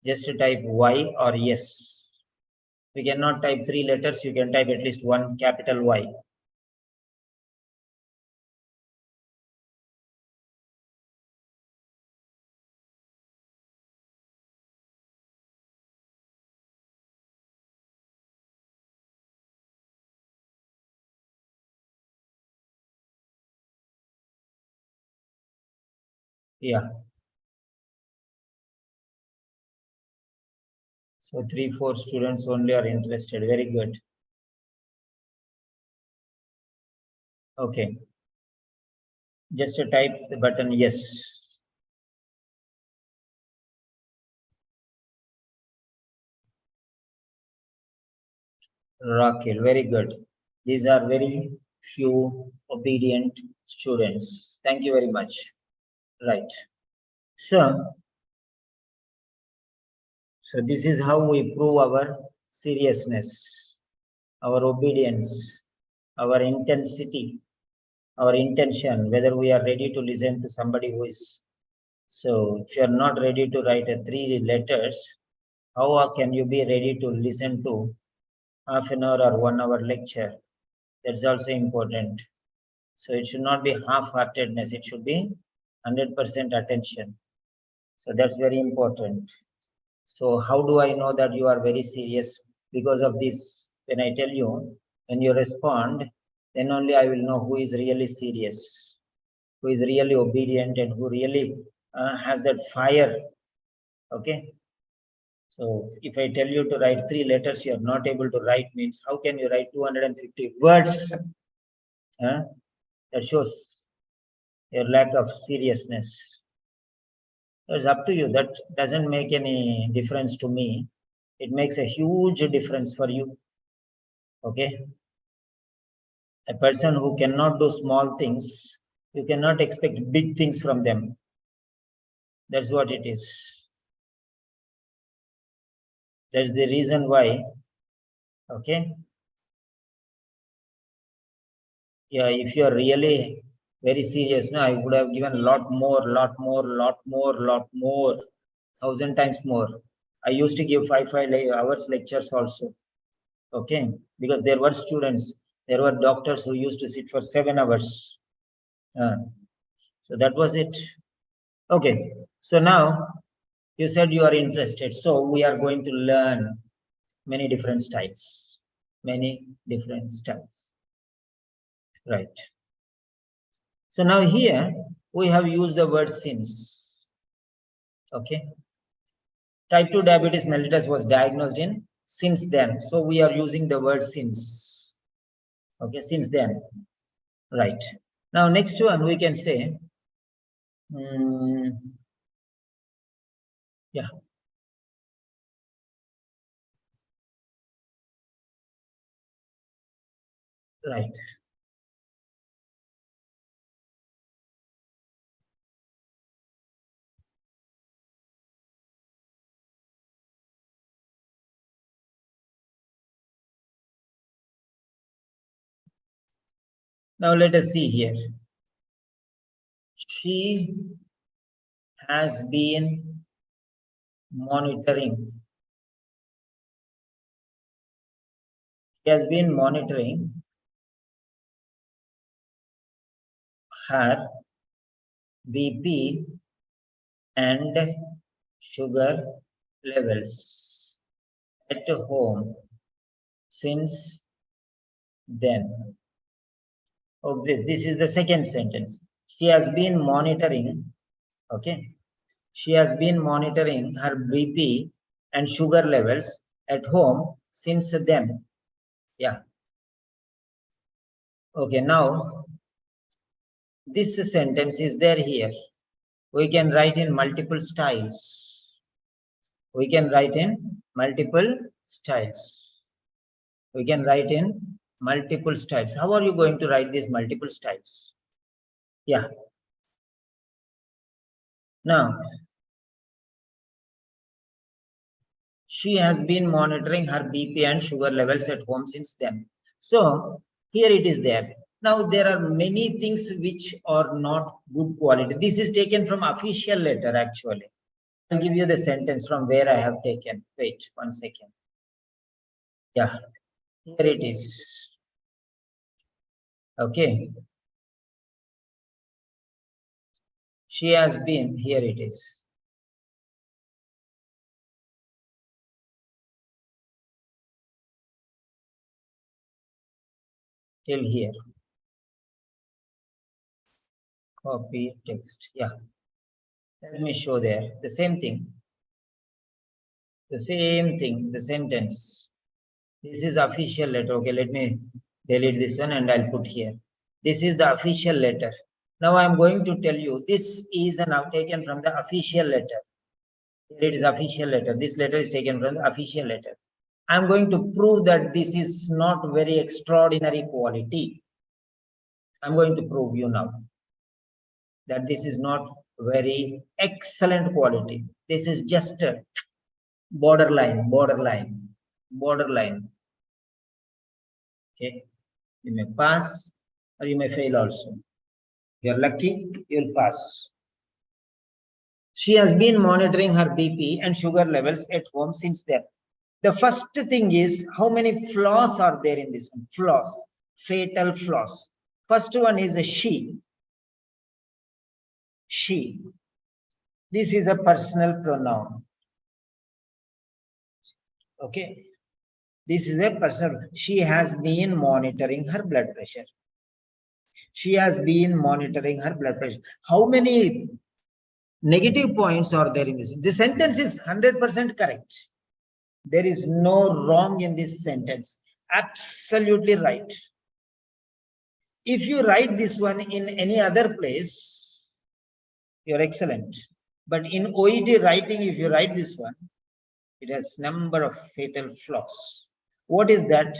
Just to type Y or yes. We cannot type 3 letters. You can type at least one capital Y. Yeah. So 3-4 students only are interested. Very good. Okay. Just to type the button yes. Rakil, very good. These are very few obedient students. Thank you very much. Right. So this is how we prove our seriousness, our obedience, our intensity, our intention, whether we are ready to listen to somebody who is. So if you are not ready to write 3 letters, how can you be ready to listen to half an hour or 1 hour lecture? That's also important. So it should not be half-heartedness. It should be 100% attention. So that's very important. So how do I know that you are very serious? Because of this, when I tell you, when you respond, then only I will know who is really serious, who is really obedient, and who really has that fire. Okay. So if I tell you to write 3 letters, you are not able to write, means how can you write 250 words? That shows your lack of seriousness. It's up to you. That doesn't make any difference to me. It makes a huge difference for you. Okay. A person who cannot do small things, you cannot expect big things from them. That's what it is. That's the reason why. Okay. Yeah, if you are really very serious, no, I would have given a lot more, 1,000 times more. I used to give 5 hours lectures also. Okay, because there were students, there were doctors who used to sit for 7 hours. So that was it. Okay, so now you said you are interested. So we are going to learn many different styles. Many different styles. Right. So now here we have used the word since. Okay. Type 2 diabetes mellitus was diagnosed in since then. So we are using the word since. Okay, since then. Right. Now next one we can say, yeah. Right. Now let us see here. She has been monitoring. She has been monitoring her BP and sugar levels at home since then. Oh, this is the second sentence. She has been monitoring, okay? She has been monitoring her BP and sugar levels at home since then. Yeah. Okay, now this sentence is there here. We can write in multiple styles. We can write in multiple styles. We can write in multiple styles. How are you going to write these multiple styles? Yeah. Now, she has been monitoring her BP and sugar levels at home since then. So here it is there. Now there are many things which are not good quality. This is taken from official letter actually. I'll give you the sentence from where I have taken. Wait 1 second. Yeah, here it is. Okay. She has been, here it is. Till here. Copy text. Yeah. Let me show there. The same thing. The same thing, the sentence. This is official letter. Okay, let me delete this one and I'll put here. This is the official letter. Now I'm going to tell you, this is now taken from the official letter. Here it is official letter. This letter is taken from the official letter. I'm going to prove that this is not very extraordinary quality. I'm going to prove you now that this is not very excellent quality. This is just a borderline. Okay, you may pass or you may fail also. If you're lucky, you'll pass. She has been monitoring her BP and sugar levels at home since then. The first thing is, how many flaws are there in this one? Flaws, fatal flaws. First one is a she. She. This is a personal pronoun. Okay. This is a personal. She has been monitoring her blood pressure. She has been monitoring her blood pressure. How many negative points are there in this? The sentence is 100% correct. There is no wrong in this sentence. Absolutely right. If you write this one in any other place, you're excellent. But in OET writing, if you write this one, it has number of fatal flaws. What is that?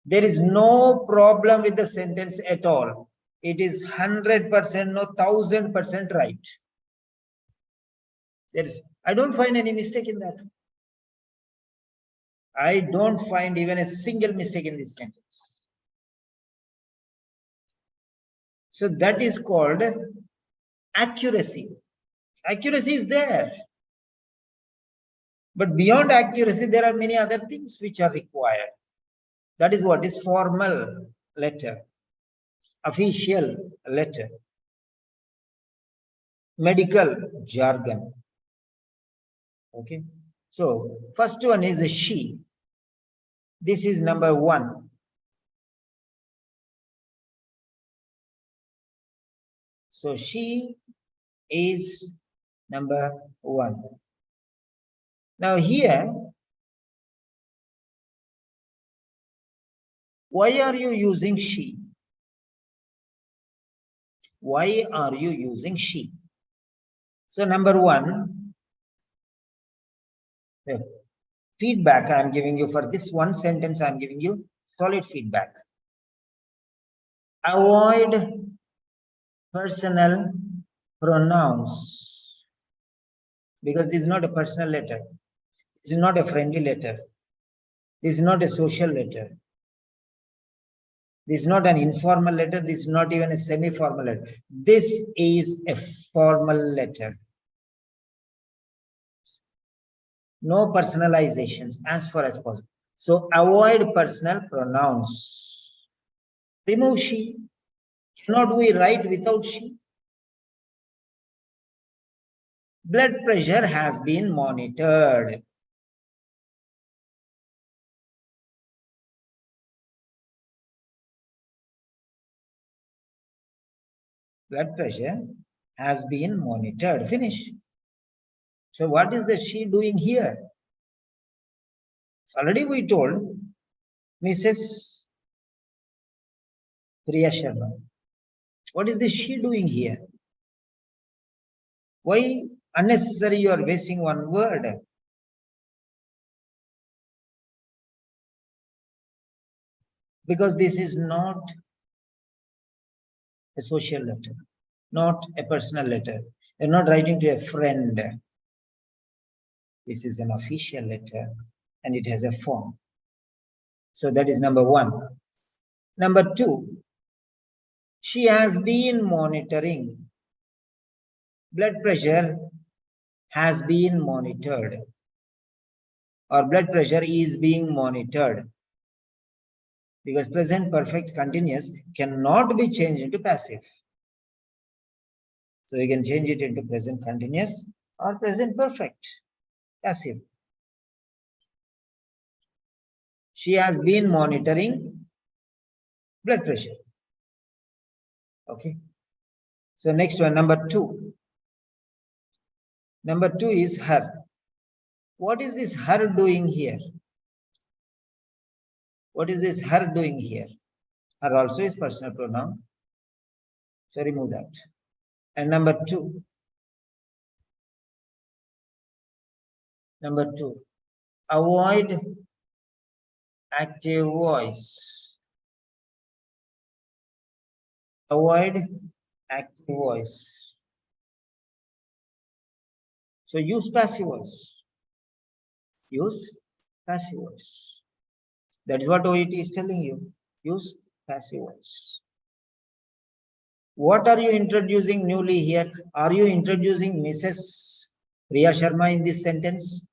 There is no problem with the sentence at all. It is 100%, no 1000% right. I don't find any mistake in that. I don't find even a single mistake in this sentence. So that is called accuracy. Accuracy is there. But beyond accuracy, there are many other things which are required. That is what is formal letter, official letter, medical jargon. Okay. So first one is a she. This is number one. So she is number one. Now here, why are you using she? Why are you using she? So number one, the feedback I am giving you for this one sentence, I am giving you solid feedback. Avoid personal pronouns, because this is not a personal letter. This is not a friendly letter. This is not a social letter. This is not an informal letter. This is not even a semi-formal letter. This is a formal letter. No personalizations as far as possible. So avoid personal pronouns. Remove she. Cannot we write without she? Blood pressure has been monitored. Blood pressure has been monitored. Finish. So what is the she doing here? Already we told Mrs. Priya Sharma. What is the she doing here? Why unnecessary you are wasting one word? Because this is not a social letter, not a personal letter. You're not writing to a friend. This is an official letter and it has a form. So that is number one. Number two, she has been monitoring. Blood pressure has been monitored, or blood pressure is being monitored, because present perfect continuous cannot be changed into passive. So you can change it into present continuous or present perfect, passive. She has been monitoring blood pressure. Okay. So next one, number two. Number two is her. what is this her doing here? What is this her doing here? Her also is personal pronoun. So remove that. And number two, avoid active voice. Avoid active voice. So use passive voice. Use passive voice. That is what OET is telling you. Use passive voice. What are you introducing newly here? Are you introducing Mrs. Priya Sharma in this sentence?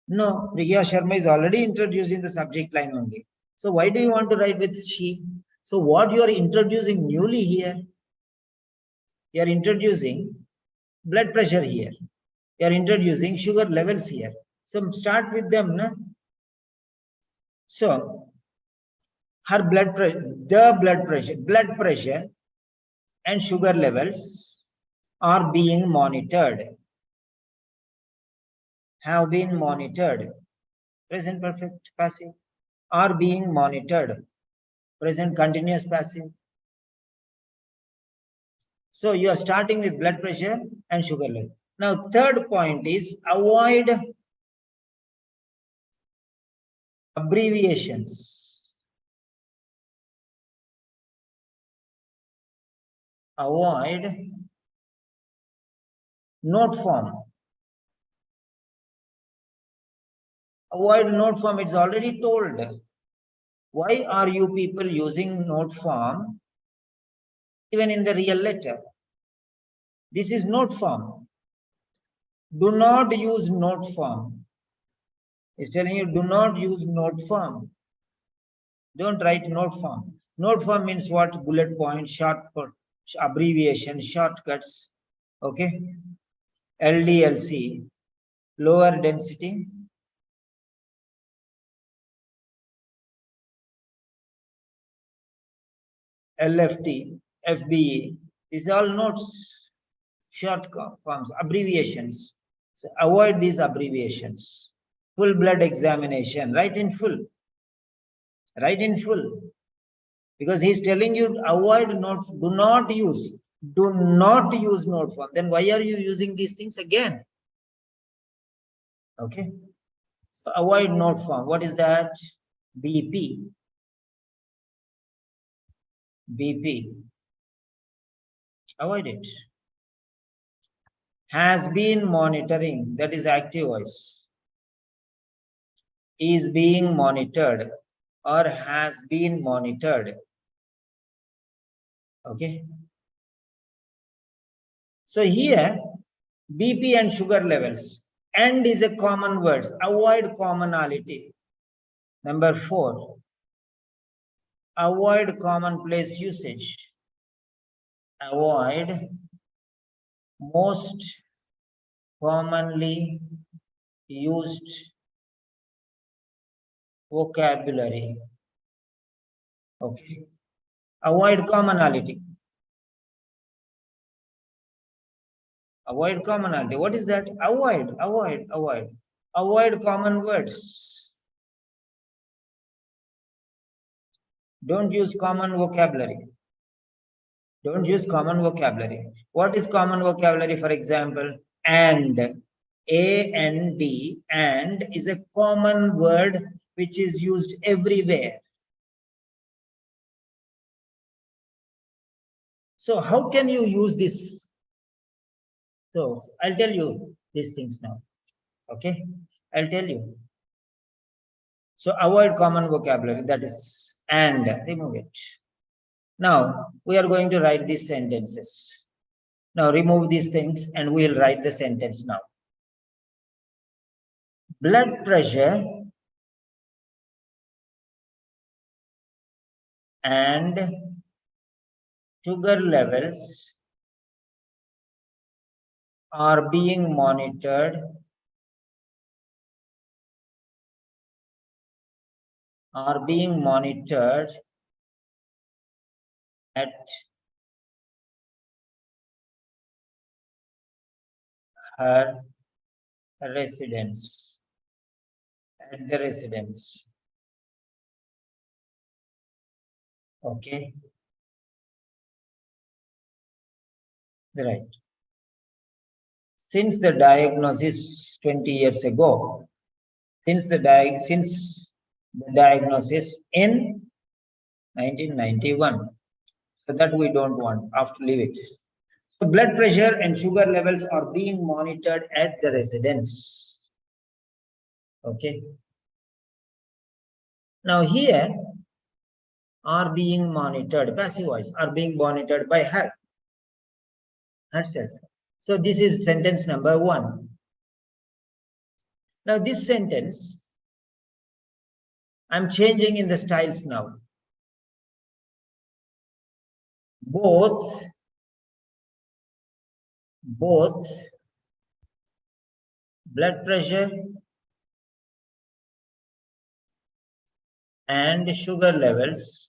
No, Priya Sharma is already introduced in the subject line only. So why do you want to write with she? So what you are introducing newly here? You are introducing blood pressure here. You are introducing sugar levels here. So start with them. No? So her blood pressure and sugar levels are being monitored. Have been monitored. Present perfect passive. Are being monitored. Present continuous passive. So you are starting with blood pressure and sugar level. Now third point is avoid abbreviations. Avoid note form. Avoid note form. It's already told. Why are you people using note form even in the real letter? This is note form. Do not use note form. It's telling you do not use note form. Don't write note form. Note form means what? Bullet point, short abbreviation, shortcuts. Okay. LDLC, lower density. LFT, FBE. These are all notes, short forms, abbreviations. So avoid these abbreviations. Full blood examination, write in full. Write in full. Because he's telling you avoid note, do not use note form. Then why are you using these things again? Okay. So avoid note form. What is that? BP. BP. Avoid it. Has been monitoring, that is active voice. Is being monitored or has been monitored. Okay. So here BP and sugar levels. And is a common word. Avoid commonality. Number 4. Avoid commonplace usage. Avoid most commonly used vocabulary. Okay. Avoid commonality. Avoid commonality. What is that? Avoid. Avoid common words. Don't use common vocabulary. Don't use common vocabulary. What is common vocabulary? For example, and. A-N-D, and is a common word which is used everywhere. So how can you use this? So I'll tell you these things now. Okay, I'll tell you. So avoid common vocabulary, that is and, remove it. Now we are going to write these sentences. Now remove these things and we'll write the sentence now. Blood pressure and sugar levels are being monitored at her residence. at the residence. Okay. Right. Since the diagnosis 20 years ago, since the diagnosis in 1991, so that we don't want, after leave it. So blood pressure and sugar levels are being monitored at the residence. Okay. Now here are being monitored, passive voice, are being monitored by her herself. So this is sentence number 1. Now this sentence, I'm changing in the styles now. Both blood pressure and sugar levels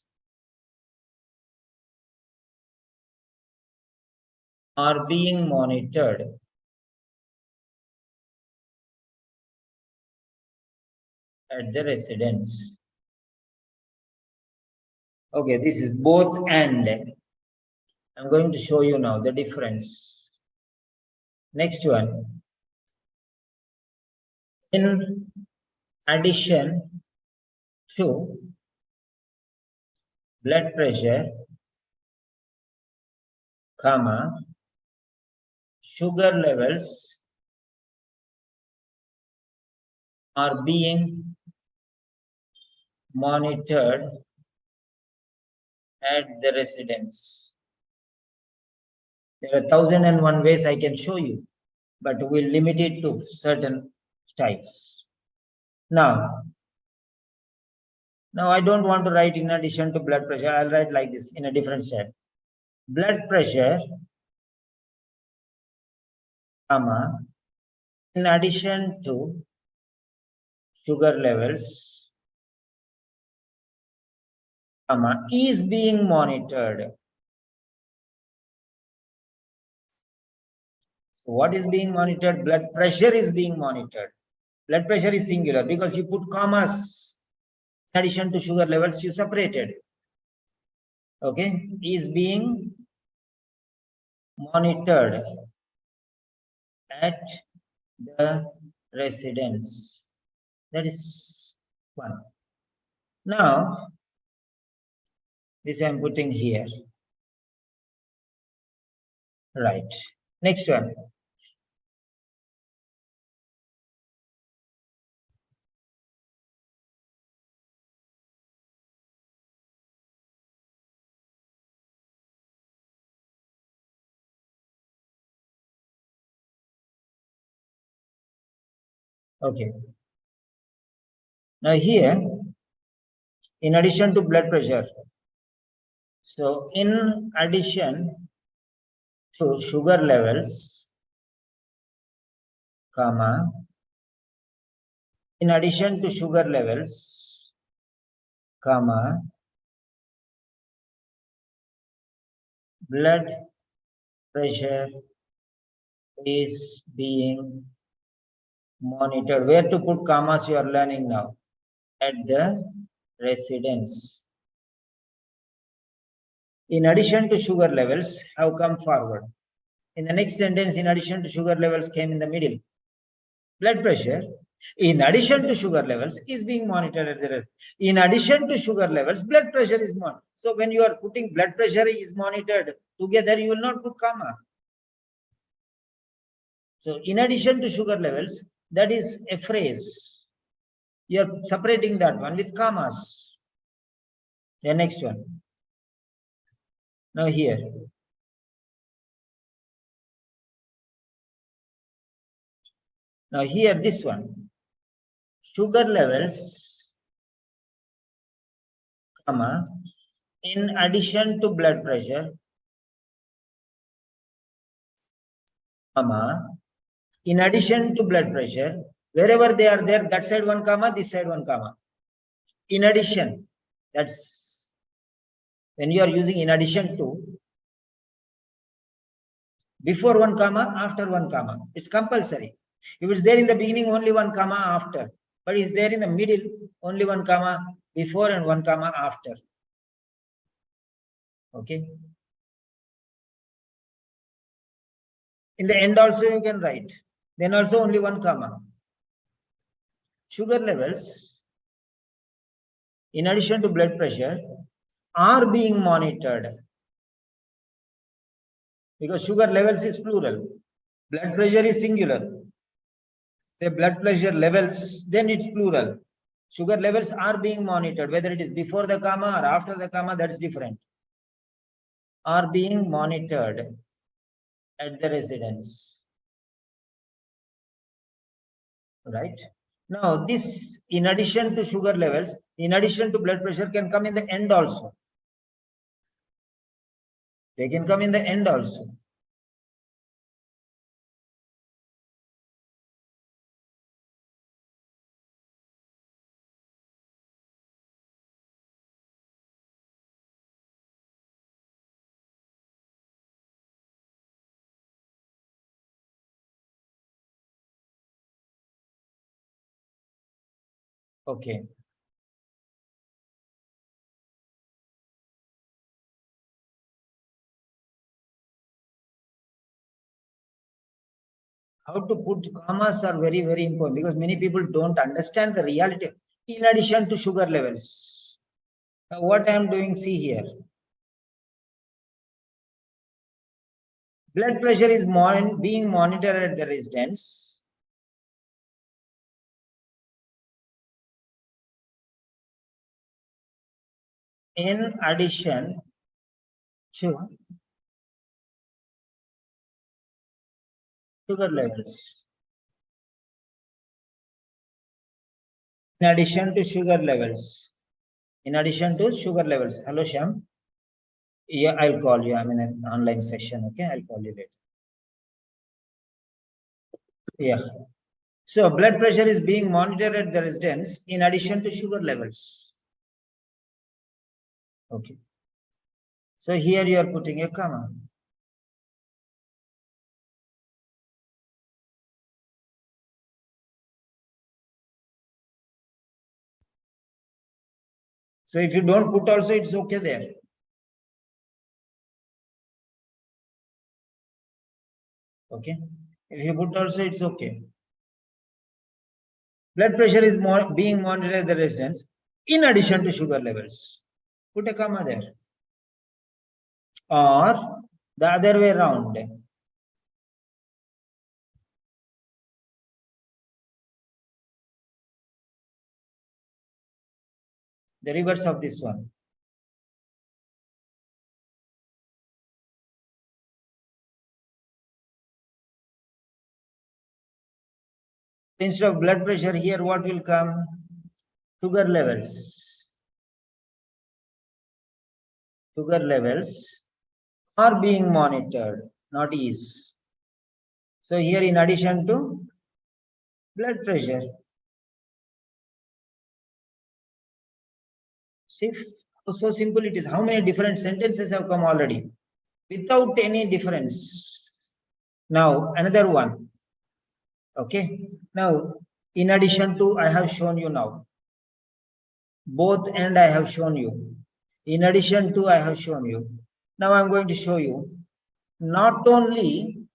are being monitored at the residence. Okay, this is both and. I'm going to show you now the difference. Next one. In addition to blood pressure, comma, sugar levels are being monitored at the residence. There are 1001 ways I can show you, but we'll limit it to certain styles. Now I don't want to write in addition to blood pressure. I'll write like this in a different style. Blood pressure, comma, in addition to sugar levels, comma, is being monitored. So what is being monitored? Blood pressure is being monitored. Blood pressure is singular because you put commas. In addition to sugar levels, you separated. Okay, is being monitored at the residence. That is one. Now, this I am putting here. Right. Next one. Okay. Now here, in addition to blood pressure, so in addition to sugar levels, comma, in addition to sugar levels, comma, blood pressure is being monitored. Where to put commas you are learning now? At the residence. In addition to sugar levels have come forward. In the next sentence, in addition to sugar levels came in the middle. Blood pressure, in addition to sugar levels, is being monitored at the residence. In addition to sugar levels, blood pressure is monitored. So when you are putting blood pressure is monitored together, you will not put comma. So in addition to sugar levels, that is a phrase. You are separating that one with commas. The next one. Now here. Now here, this one. Sugar levels, comma, in addition to blood pressure, comma, in addition to blood pressure, wherever they are there, that side one comma, this side one comma. In addition, that's when you are using in addition to, before one comma, after one comma. It's compulsory. If it's there in the beginning, only one comma after. but is there in the middle, only 1 comma before and 1 comma after. Okay. In the end also you can write. Then also only 1 comma. Sugar levels, in addition to blood pressure, are being monitored. Because sugar levels is plural. Blood pressure is singular. The blood pressure levels, then it's plural. Sugar levels are being monitored, whether it is before the comma or after the comma, that's different. Are being monitored at the residence. Right? Now, this, in addition to sugar levels, in addition to blood pressure, can come in the end also. They can come in the end also. Okay. How to put commas are very, very important because many people don't understand the reality. In addition to sugar levels. Now, what I am doing, see here. Blood pressure is being monitored at the residence. In addition to sugar levels. In addition to sugar levels. In addition to sugar levels. Hello, Shyam. Yeah, I'll call you. I'm in an online session. Okay, I'll call you later. Yeah. So blood pressure is being monitored at the residence in addition to sugar levels. Okay. So here you are putting a comma. So if you don't put also, it's okay there. Okay. If you put also, it's okay. Blood pressure is being monitored at the residence in addition to sugar levels. Put a comma there. Or the other way around. The reverse of this one. Instead of blood pressure, here what will come? Sugar levels. Sugar levels are being monitored, not is. So here in addition to blood pressure. See how so simple it is. How many different sentences have come already without any difference. Now another one. Okay. Now in addition to, I have shown you now. Both and I have shown you. In addition to, I have shown you. Now I'm going to show you not only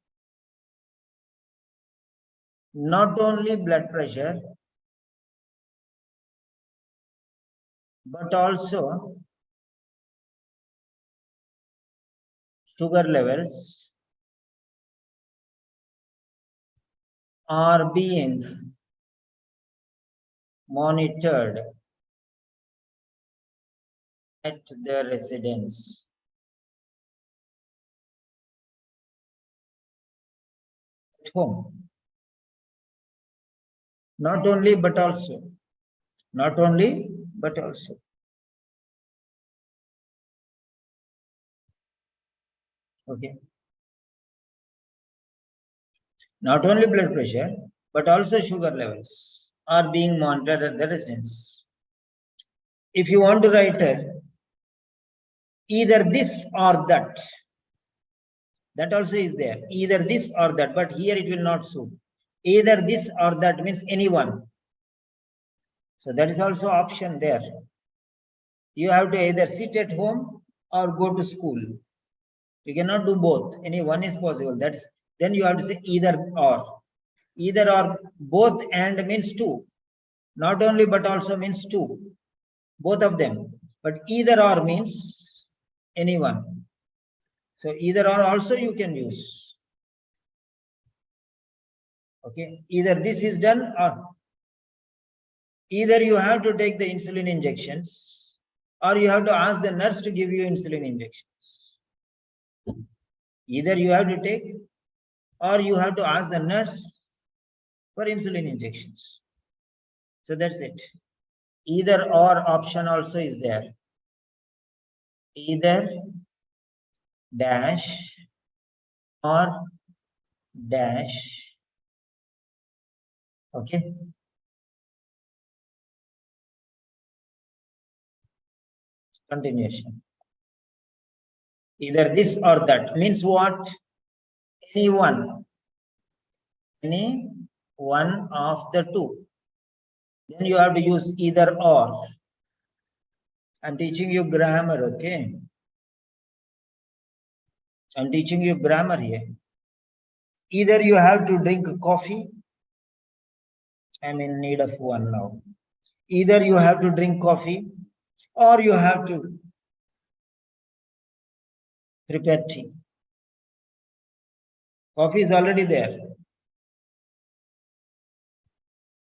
blood pressure, but also sugar levels are being monitored at the residence. At home. Not only, but also. Not only, but also. Okay. Not only blood pressure, but also sugar levels are being monitored at the residence. If you want to write either this or that, that also is there. Either this or that, but here it will not suit. Either this or that means anyone. So that is also option there. You have to either sit at home or go to school. You cannot do both. Any one is possible. That's then you have to say either or. Either or, both and means two. Not only but also means two. Both of them. But either or means anyone. So either or also you can use. Okay. Either this is done or either you have to take the insulin injections or you have to ask the nurse to give you insulin injections. Either you have to take or you have to ask the nurse for insulin injections. So that's it. Either or option also is there. Either dash or dash. Okay. Continuation. Either this or that means what? Any one of the two. Then you have to use either or. I'm teaching you grammar, okay? I'm teaching you grammar here. Either you have to drink coffee. I'm in need of one now. Either you have to drink coffee or you have to prepare tea. Coffee is already there.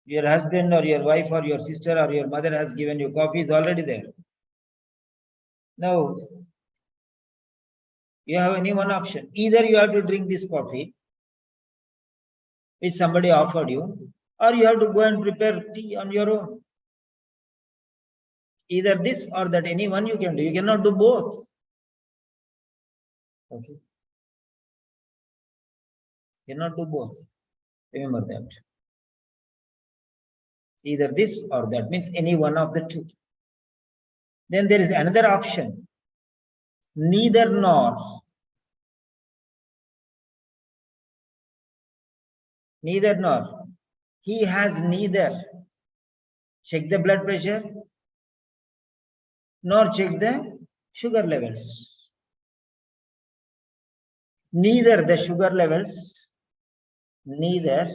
Your husband or your wife or your sister or your mother has given you coffee is already there. Now, you have only one option. Either you have to drink this coffee, which somebody offered you, or you have to go and prepare tea on your own. Either this or that, any one you can do. You cannot do both. Okay. You cannot do both. Remember that. Either this or that means any one of the two. Then there is another option. Neither nor. Neither nor. He has neither check the blood pressure nor check the sugar levels. Neither the sugar levels, neither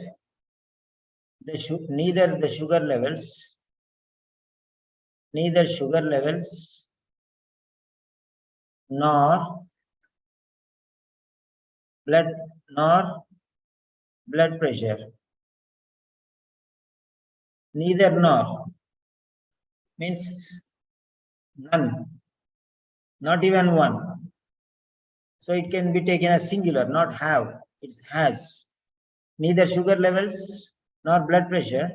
the sugar levels, nor blood pressure. Neither nor means none, not even one. So it can be taken as singular, not have, it has. Neither sugar levels nor blood pressure.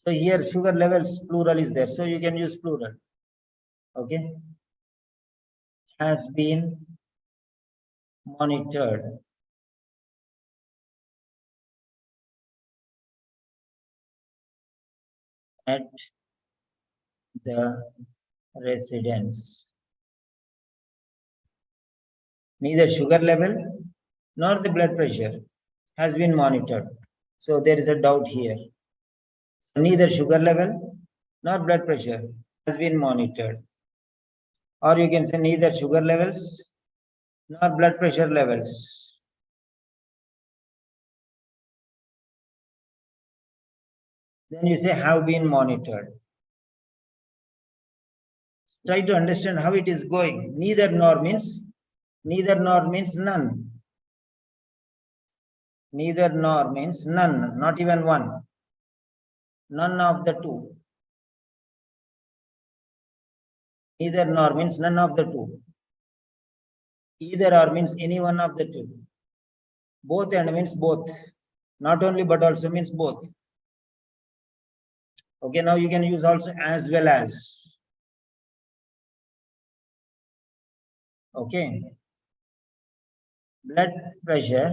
So here sugar levels plural is there, so you can use plural. Okay. Has been monitored. At the residence. Neither sugar level nor the blood pressure has been monitored. So there is a doubt here. Neither sugar level nor blood pressure has been monitored. Or you can say neither sugar levels nor blood pressure levels. Then you say have been monitored. Try to understand how it is going. Neither nor means none. Neither nor means none, not even one. None of the two. Neither nor means none of the two. Either or means any one of the two. Both and means both. Not only but also means both. Okay, now you can use also as well as. Okay. Blood pressure,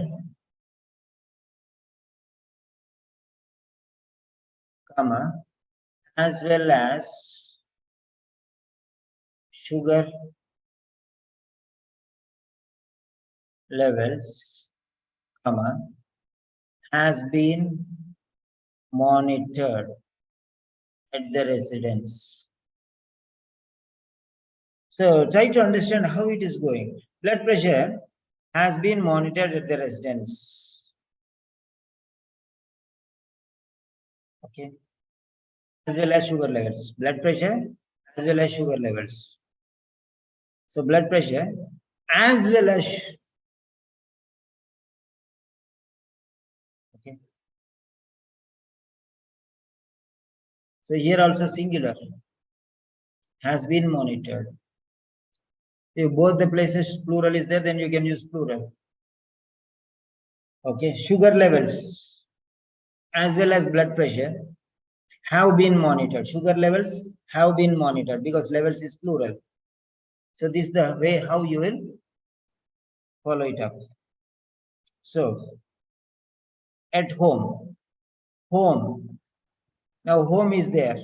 comma, as well as sugar levels, comma, has been monitored at the residence. So try to understand how it is going. Blood pressure has been monitored at the residence. Okay. As well as sugar levels. Blood pressure as well as sugar levels. So blood pressure as well as, okay. So here also singular, has been monitored. If both the places plural is there, then you can use plural. Okay, sugar levels as well as blood pressure have been monitored. Sugar levels have been monitored because levels is plural. So this is the way how you will follow it up. So at home, home. Now home is there,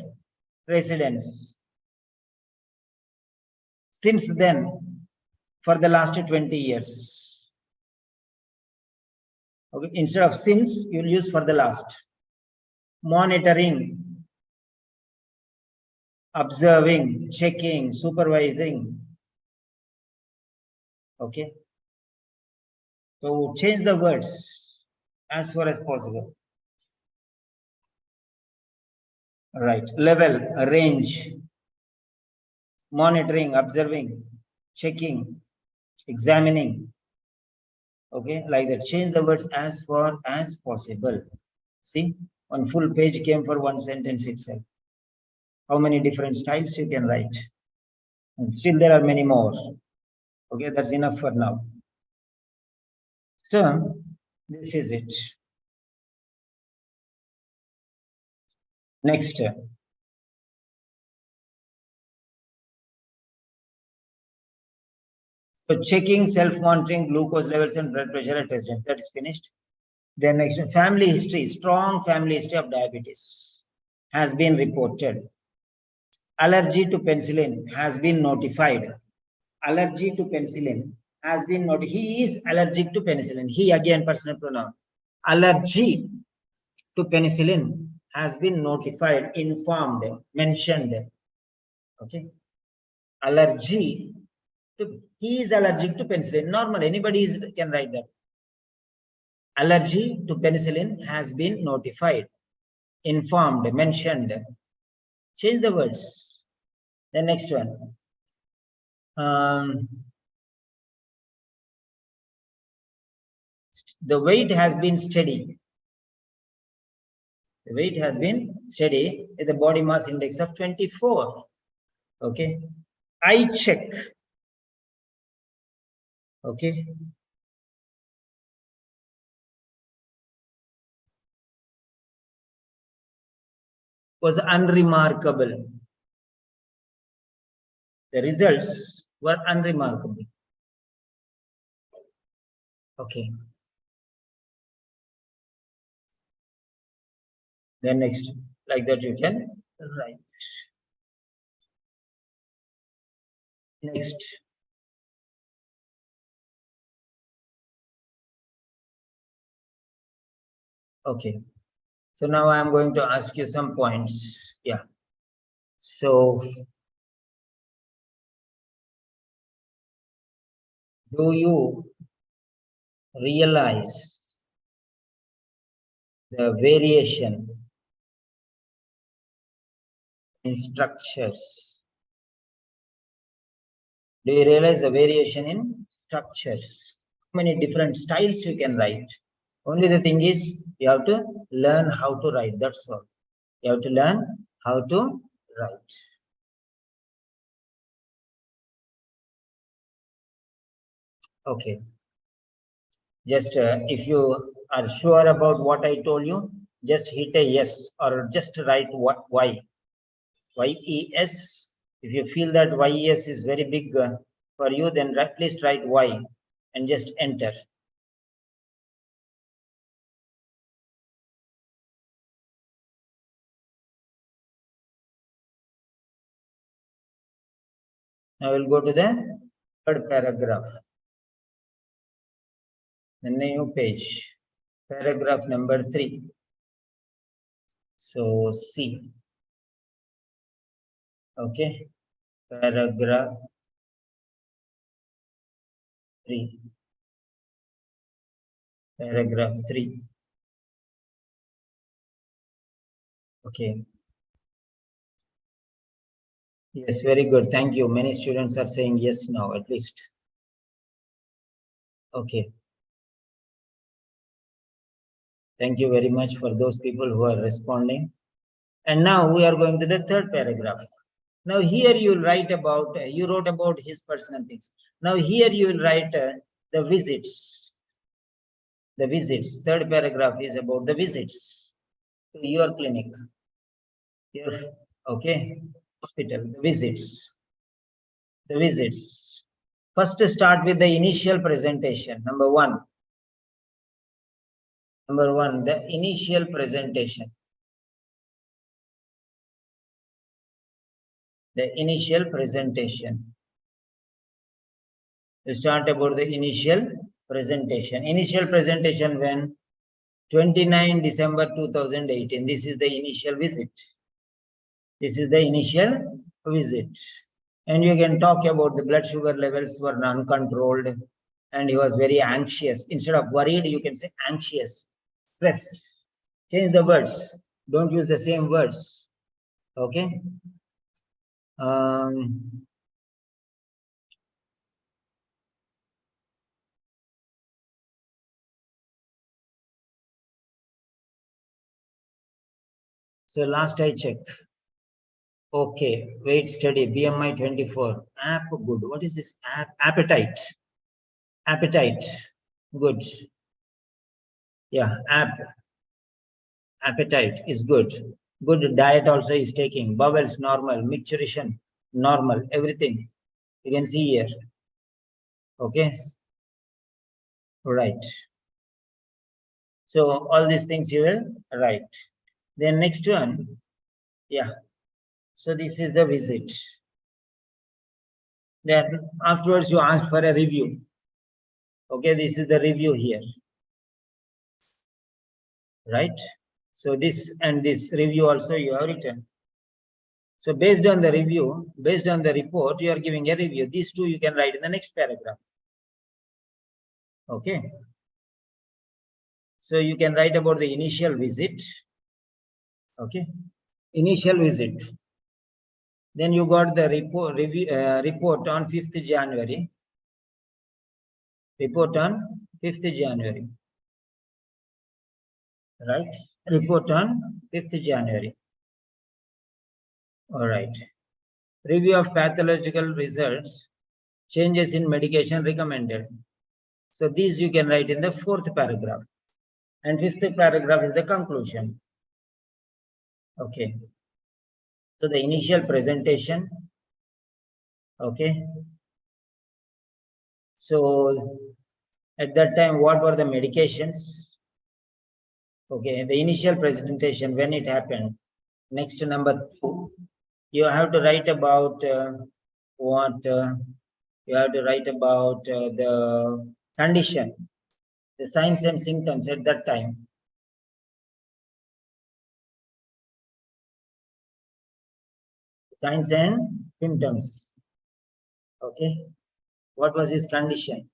residence. Since then, for the last 20 years. Okay, instead of since, you will use for the last. Monitoring, observing, checking, supervising. Okay. So change the words as far as possible. Right. Level, range, monitoring, observing, checking, examining. Okay, like that. Change the words as far as possible. See, one full page came for one sentence itself. How many different styles you can write? And still there are many more. Okay, that's enough for now. So this is it. Next. So checking, self-monitoring, glucose levels and blood pressure at resident. That is finished. Then next, family history, strong family history of diabetes has been reported. Allergy to penicillin has been notified. Allergy to penicillin has been notified. He is allergic to penicillin. He again personal pronoun. Allergy to penicillin has been notified, informed, mentioned. Okay. Allergy to, he is allergic to penicillin. Normal, anybody can write that. Allergy to penicillin has been notified, informed, mentioned. Change the words. The next one. The weight has been steady. The weight has been steady with a body mass index of 24. Okay. I check. Okay. Was unremarkable. The results were unremarkable. Okay. Then next, like that you can write. Next. Okay. So now I am going to ask you some points. Yeah. So do you realize the variation in structures? Do you realize the variation in structures? How many different styles you can write? Only the thing is, you have to learn how to write. That's all. You have to learn how to write. Okay. Just if you are sure about what I told you, just hit a yes or just write what Y. YES. If you feel that YES is very big for you, then at least write Y and just enter. Now we'll go to the third paragraph, the new page. Paragraph number 3. So C. Okay. Paragraph 3. Paragraph 3. Okay. Yes, very good. Thank you. Many students are saying yes now, at least. Okay. Thank you very much for those people who are responding. And now we are going to the third paragraph. Now here you will write about, you wrote about his personal things. Now here you will write the visits. The visits. Third paragraph is about the visits to your clinic. Your, okay, hospital, the visits. The visits. First start with the initial presentation. Number one, the initial presentation. The initial presentation. We start about the initial presentation. Initial presentation when 29 December 2018. This is the initial visit. This is the initial visit. And you can talk about the blood sugar levels were uncontrolled and he was very anxious. Instead of worried, you can say anxious, stressed. Change the words. Don't use the same words. Okay. So last I checked. Okay, weight study, BMI 24. App good. What is this? Appetite. Appetite. Good. Yeah, appetite is good. Good diet also is taking. Bowels normal. Micturition normal. Everything you can see here. Okay. Right. So all these things you will write. Then next one. Yeah. So this is the visit. Then afterwards you ask for a review. Okay, this is the review here. Right? So this and this review also you have written. So based on the review, based on the report, you are giving a review. These two you can write in the next paragraph. Okay. So you can write about the initial visit. Okay. Initial visit. Then you got the report report on 5th January. Report on 5th January. Right? Report on 5th January. All right. Review of pathological results. Changes in medication recommended. So these you can write in the 4th paragraph. And 5th paragraph is the conclusion. Okay. So the initial presentation. Okay. So at that time, what were the medications? Okay. The initial presentation, when it happened. Next, number 2, you have to write about you have to write about the condition, the signs and symptoms at that time. Signs and symptoms. Okay. What was his condition?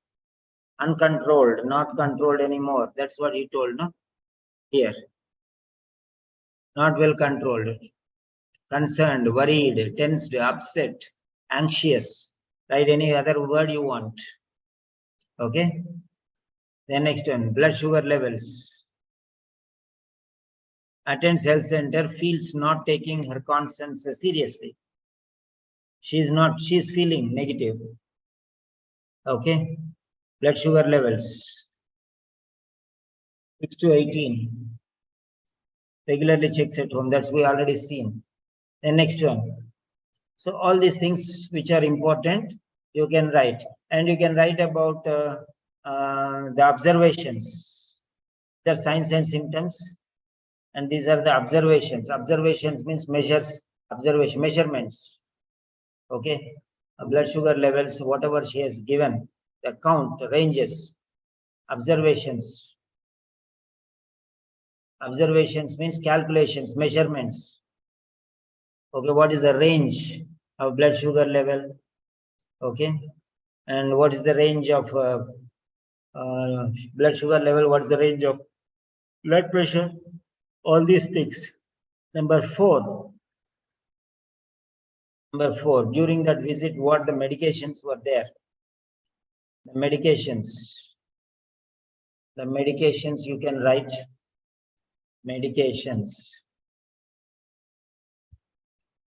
Uncontrolled, not controlled anymore. That's what he told, no? Here. Not well controlled. Concerned, worried, tensed, upset, anxious. Write any other word you want. Okay. Then next one, blood sugar levels. Attends health center, feels not taking her concerns seriously. She's feeling negative. Okay. Blood sugar levels. 6 to 18. Regularly checks at home. That's we already seen. Then next one. So all these things which are important, you can write. And you can write about the observations. The signs and symptoms. And these are the observations. Observations means measures, measurements. Okay. Blood sugar levels, whatever she has given, the count, ranges, observations. Observations means calculations, measurements. Okay, what is the range of blood sugar level? Okay, and what is the range of blood sugar level? What's the range of blood pressure? All these things. Number four, during that visit, what the medications were there? The medications you can write. Medications.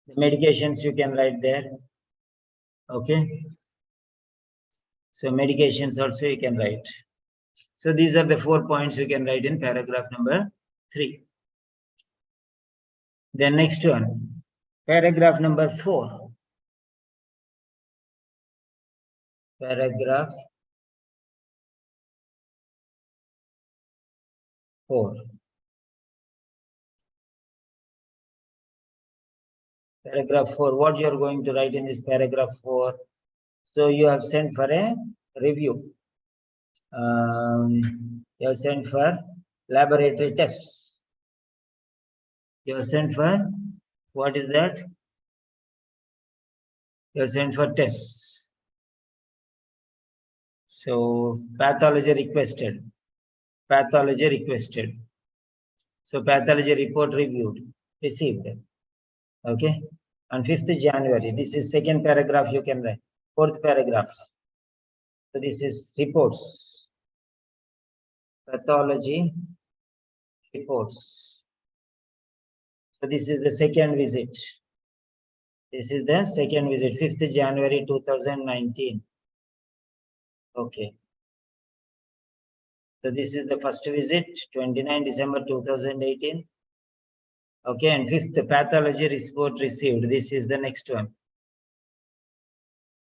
The medications you can write there. Okay. So medications also you can write. So these are the 4 points you can write in paragraph number 3. Then next one, paragraph number 4. Paragraph 4. Paragraph 4, what you are going to write in this paragraph 4? So you have sent for a review. You have sent for laboratory tests. You have sent for, what is that? You have sent for tests. So pathology requested. Pathology requested. So pathology report reviewed, received. Okay. On 5th January, this is second paragraph you can write. 4th paragraph. So this is reports. Pathology reports. So this is the second visit. This is the second visit, 5th January 2019. Okay. So this is the first visit, 29 December 2018. Okay, and 5th pathology report received. This is the next one.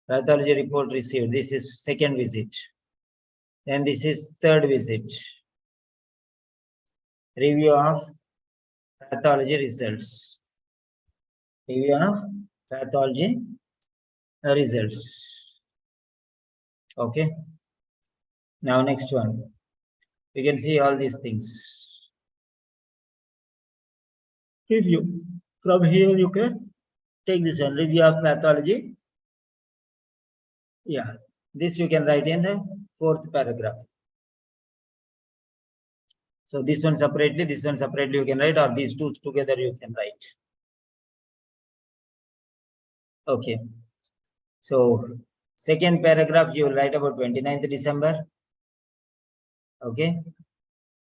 Pathology report received. This is second visit. Then this is third visit. Review of pathology results. Review of pathology results. Okay. Now next one. You can see all these things. Review. From here you can take this one. Review of pathology. Yeah. This you can write in the 4th paragraph. So this one separately you can write, or these two together you can write. Okay. So second paragraph you will write about 29th December. Okay.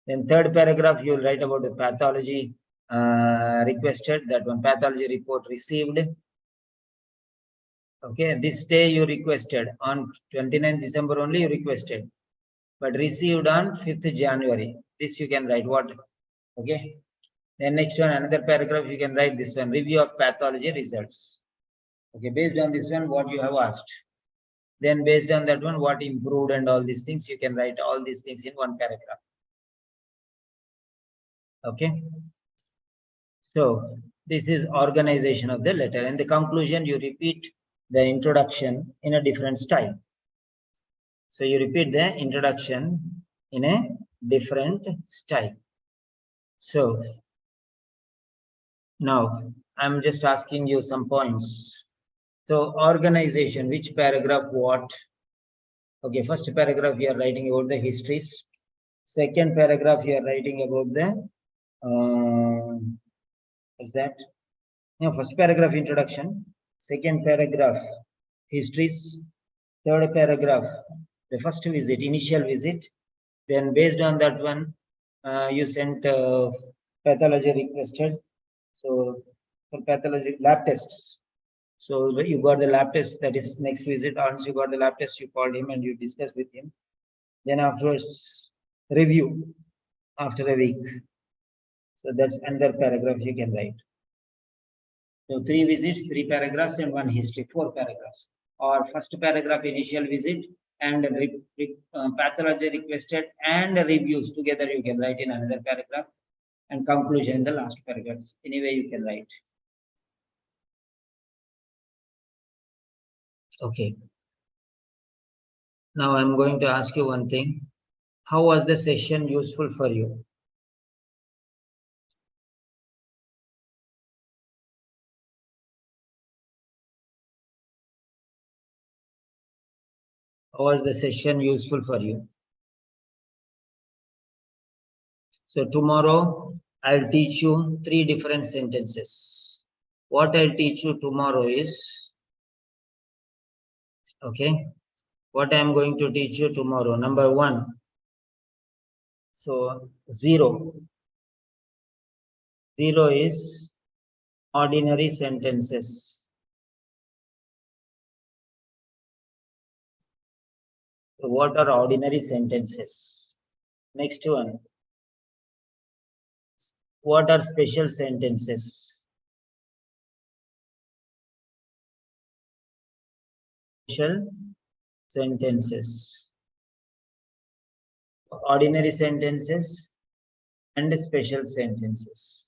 Then third paragraph you will write about the pathology requested, that one pathology report received. Okay. This day you requested on 29th December only you requested, but received on 5th January. This you can write what? Okay. Then next one, another paragraph you can write this one, review of pathology results. Okay, based on this one, what you have asked. Then based on that one, what improved and all these things, you can write all these things in one paragraph. Okay. So this is organization of the letter. In the conclusion, you repeat the introduction in a different style. So you repeat the introduction in a different style. So now I'm just asking you some points. So organization, which paragraph, what? Okay, first paragraph you are writing about the histories. Second paragraph you are writing about the, what's that? No, first paragraph introduction. Second paragraph histories. Third paragraph, the first visit, initial visit. Then based on that one, you sent pathology requested. So for pathology lab tests. So you got the lab test, that is next visit. Once you got the lab test, you called him and you discussed with him. Then afterwards, review after a week. So that's another paragraph you can write. So 3 visits, 3 paragraphs, and 1 history, 4 paragraphs. Or first paragraph initial visit and pathology requested and reviews together you can write in another paragraph, and conclusion in the last paragraph. Anyway, you can write. Okay. Now I'm going to ask you one thing. How was the session useful for you? How was the session useful for you? So tomorrow I'll teach you 3 different sentences. What I'll teach you tomorrow is, okay, what I'm going to teach you tomorrow. Number 1. So 0. 0 is ordinary sentences. So what are ordinary sentences? Next one. What are special sentences? Special sentences. Ordinary sentences and special sentences.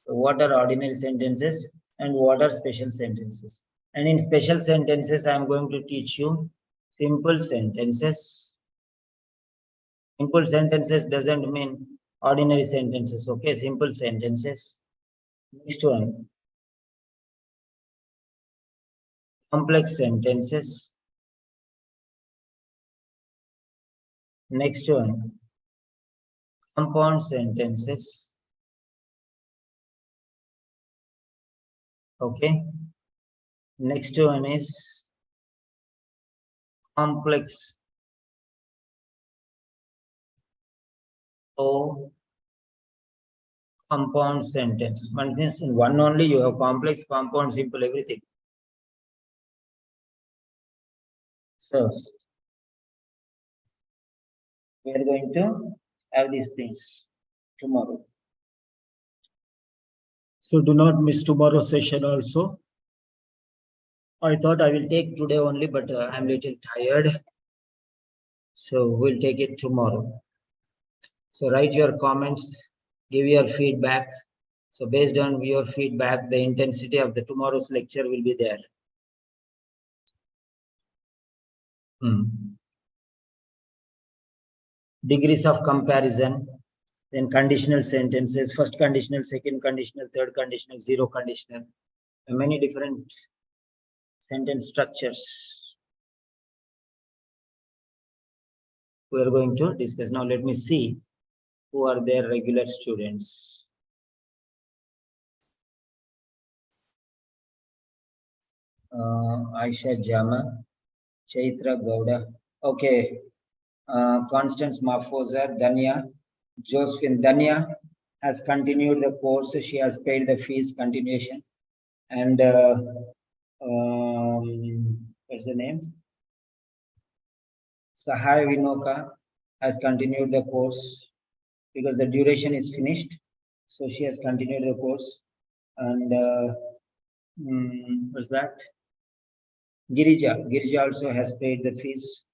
So what are ordinary sentences and what are special sentences? And in special sentences, I am going to teach you simple sentences. Simple sentences doesn't mean ordinary sentences, okay? Simple sentences. Next one. Complex sentences. Next one. Compound sentences. Okay. Next one is complex or compound sentence. One means in one only you have complex, compound, simple, everything. So we are going to have these things tomorrow. So do not miss tomorrow's session also. I thought I will take today only, but I'm a little tired. So we'll take it tomorrow. So write your comments, give your feedback. So based on your feedback, the intensity of the tomorrow's lecture will be there. Degrees of comparison, then conditional sentences, first conditional, second conditional, third conditional, zero conditional, and many different sentence structures we are going to discuss. Now let me see who are their regular students. Aisha Jama, Chaitra Gowda. Okay. Constance Mafosa, Danya, Josephine. Danya has continued the course. She has paid the fees continuation. And what's the name? Sahai Vinoka has continued the course because the duration is finished. So she has continued the course. And what's that? Girija also has paid the fees.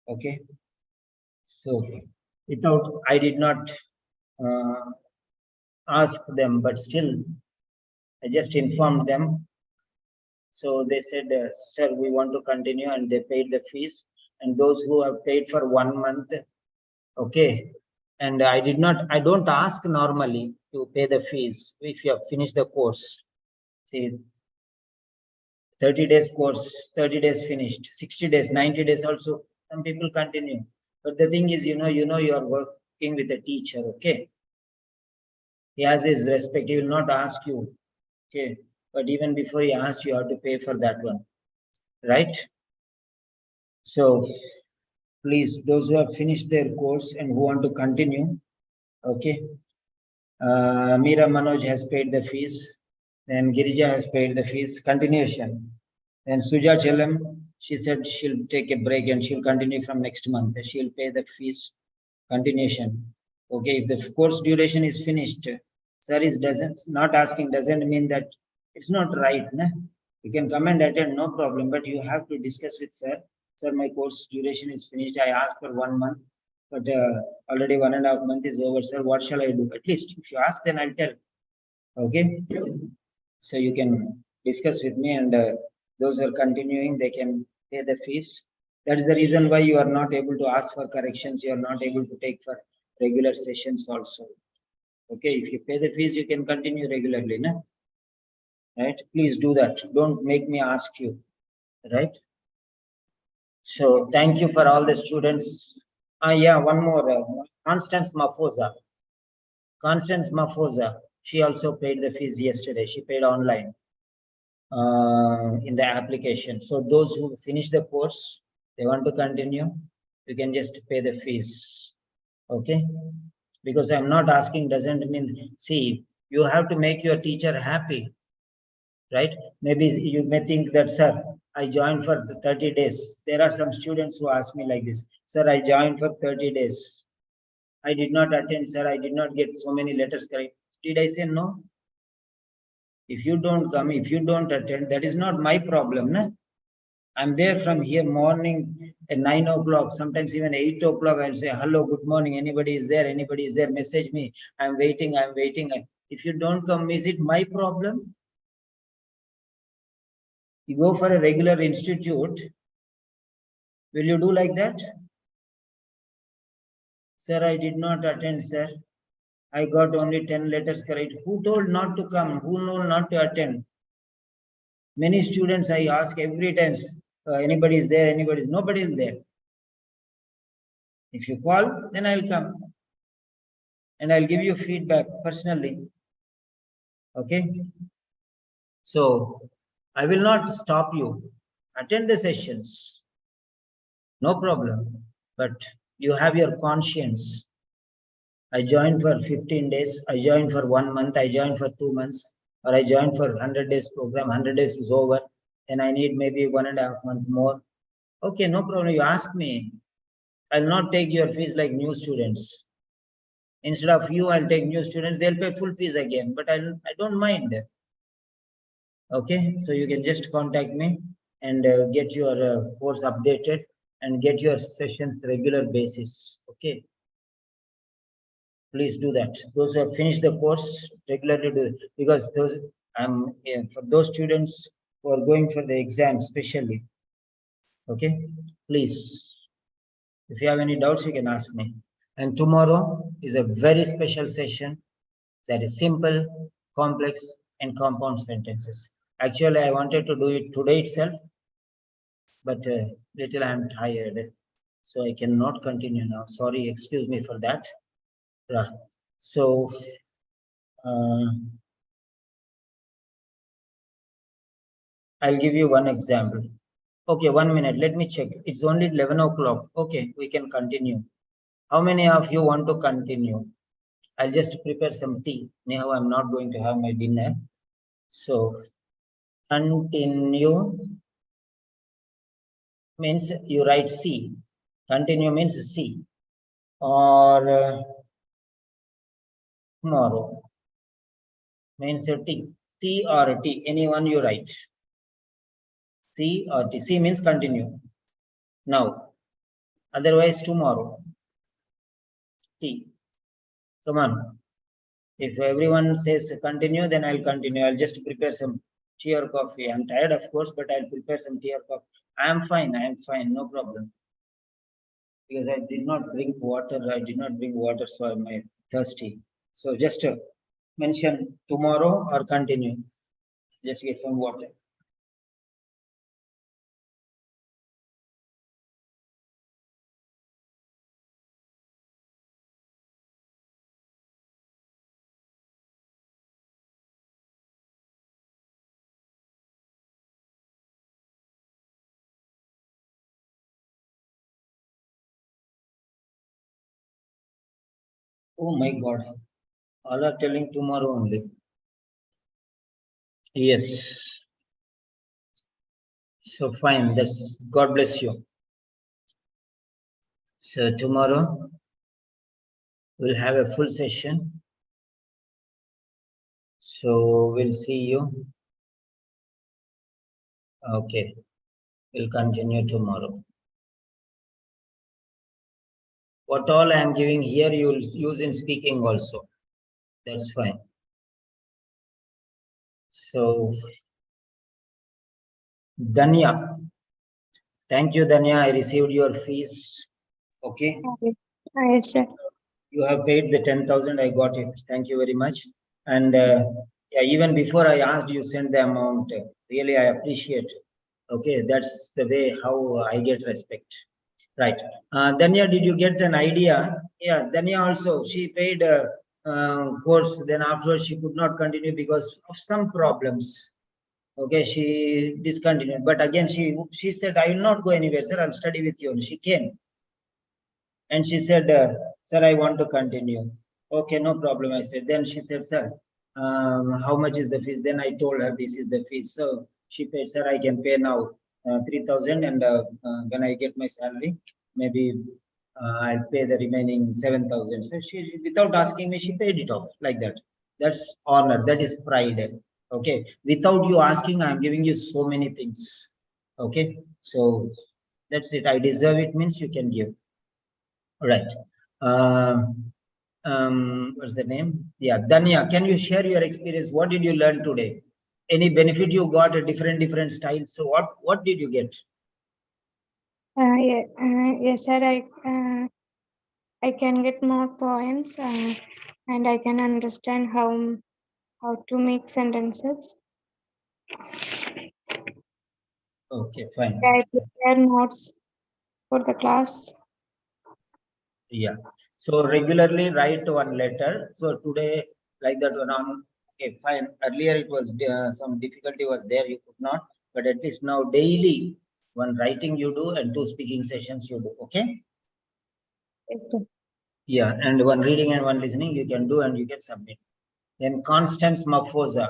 Okay. So without, I did not ask them, but still I just informed them. So they said, sir, we want to continue, and they paid the fees. And those who have paid for 1 month, okay. And I don't ask normally to pay the fees if you have finished the course. See, 30 days course, 30 days finished, 60 days, 90 days also, some people continue. But the thing is, you are working with a teacher, okay? He has his respect, he will not ask you, okay? But even before he asks, you have to pay for that one, right? So please, those who have finished their course and who want to continue, okay? Meera Manoj has paid the fees. Then Girija has paid the fees. Continuation. Then Suja Chelam, she said she'll take a break and she'll continue from next month. She'll pay the fees. Continuation. Okay, if the course duration is finished, sir is not asking doesn't mean that it's not right. Na? You can come and attend, no problem, but you have to discuss with sir. Sir, my course duration is finished. I asked for 1 month, but already 1.5 months is over, sir. What shall I do? At least if you ask, then I'll tell. Okay. So you can discuss with me, and those who are continuing, they can pay the fees. That's the reason why you are not able to ask for corrections. You are not able to take for regular sessions also. Okay, if you pay the fees, you can continue regularly, no? Right? Please do that. Don't make me ask you. right? So thank you for all the students. Yeah, one more, Constance Mafosa. Constance Mafosa, she also paid the fees yesterday. She paid online in the application. So those who finish the course, they want to continue, you can just pay the fees. Okay? Because I'm not asking doesn't mean, see, you have to make your teacher happy, right? Maybe you may think that, sir, I joined for the 30 days. There are some students who ask me like this, sir, I joined for 30 days. I did not attend, sir. I did not get so many letters correct. Did I say no? If you don't come, if you don't attend, that is not my problem. Na? I'm there from here morning at 9 o'clock, sometimes even 8 o'clock. I'll say, hello, good morning. Anybody is there? Anybody is there? Message me. I'm waiting. I'm waiting. If you don't come, is it my problem? You go for a regular institute. Will you do like that? Sir, I did not attend, sir. I got only 10 letters correct. Who told not to come? Who told not to attend? Many students I ask every time, anybody is there? Anybody? Nobody is there. If you call, then I'll come. And I'll give you feedback personally. Okay? So, I will not stop you. Attend the sessions. No problem. But you have your conscience. I joined for 15 days. I joined for 1 month. I joined for 2 months. Or I joined for 100 days program. 100 days is over. And I need maybe 1.5 months more. Okay, no problem. You ask me. I'll not take your fees like new students. Instead of you, I'll take new students. They'll pay full fees again. But I don't mind. Okay, so you can just contact me and get your course updated and get your sessions regular basis. Okay, please do that. Those who have finished the course regularly do it, because those for those students who are going for the exam especially. Okay, please, if you have any doubts, you can ask me. And tomorrow is a very special session that is simple, complex, and compound sentences. Actually, I wanted to do it today itself, but little I'm tired, so I cannot continue now. Sorry, excuse me for that. So, I'll give you one example. Okay, 1 minute. Let me check. It's only 11 o'clock. Okay, we can continue. How many of you want to continue? I'll just prepare some tea. Now I'm not going to have my dinner. So, continue means you write C. Continue means C. Or tomorrow means T. T or T. Anyone you write. C or T. C means continue. Now. Otherwise tomorrow. T. Come on. If everyone says continue, then I'll continue. I'll just prepare some tea or coffee. I'm tired, of course, but I'll prepare some tea or coffee. I'm fine. I'm fine. No problem. Because I did not drink water. I did not drink water, so I'm thirsty. So just mention tomorrow or continue. Just get some water. Oh my God. All are telling tomorrow only. Yes. So fine. That's God bless you. So tomorrow we'll have a full session. So we'll see you. Okay. We'll continue tomorrow. What all I am giving here, you will use in speaking also. That's fine. So, Danya. Thank you, Danya. I received your fees. Okay. Yes, sir. You have paid the 10,000. I got it. Thank you very much. And yeah, even before I asked you send the amount, really I appreciate. Okay, that's the way how I get respect. Right. Danya, did you get an idea? Yeah, Danya also, she paid a course, then afterwards she could not continue because of some problems. Okay, she discontinued. But again, she said, I will not go anywhere, sir, I'll study with you. And she came. And she said, sir, I want to continue. Okay, no problem. I said, then she said, sir, how much is the fees? Then I told her this is the fees. So she paid, sir, I can pay now 3,000. And when I get my salary, maybe I'll pay the remaining 7,000. So she, without asking me, she paid it off like that. That's honor. That is pride. Okay. Without you asking, I'm giving you so many things. Okay. So that's it. I deserve it means you can give. Right. What's the name? Yeah, Danya, can you share your experience? What did you learn today? Any benefit you got? A different style. So what did you get? Yes, sir. I can get more points, and I can understand how to make sentences. Okay, fine. I prepare notes for the class. Yeah. So regularly write one letter. So today, like that one on. Okay, fine. Earlier it was some difficulty was there. You could not, but at least now daily one writing you do and 2 speaking sessions you do. Okay. Yes, sir. Yeah, and one reading and one listening you can do and you can submit. Then Constance Mafosa.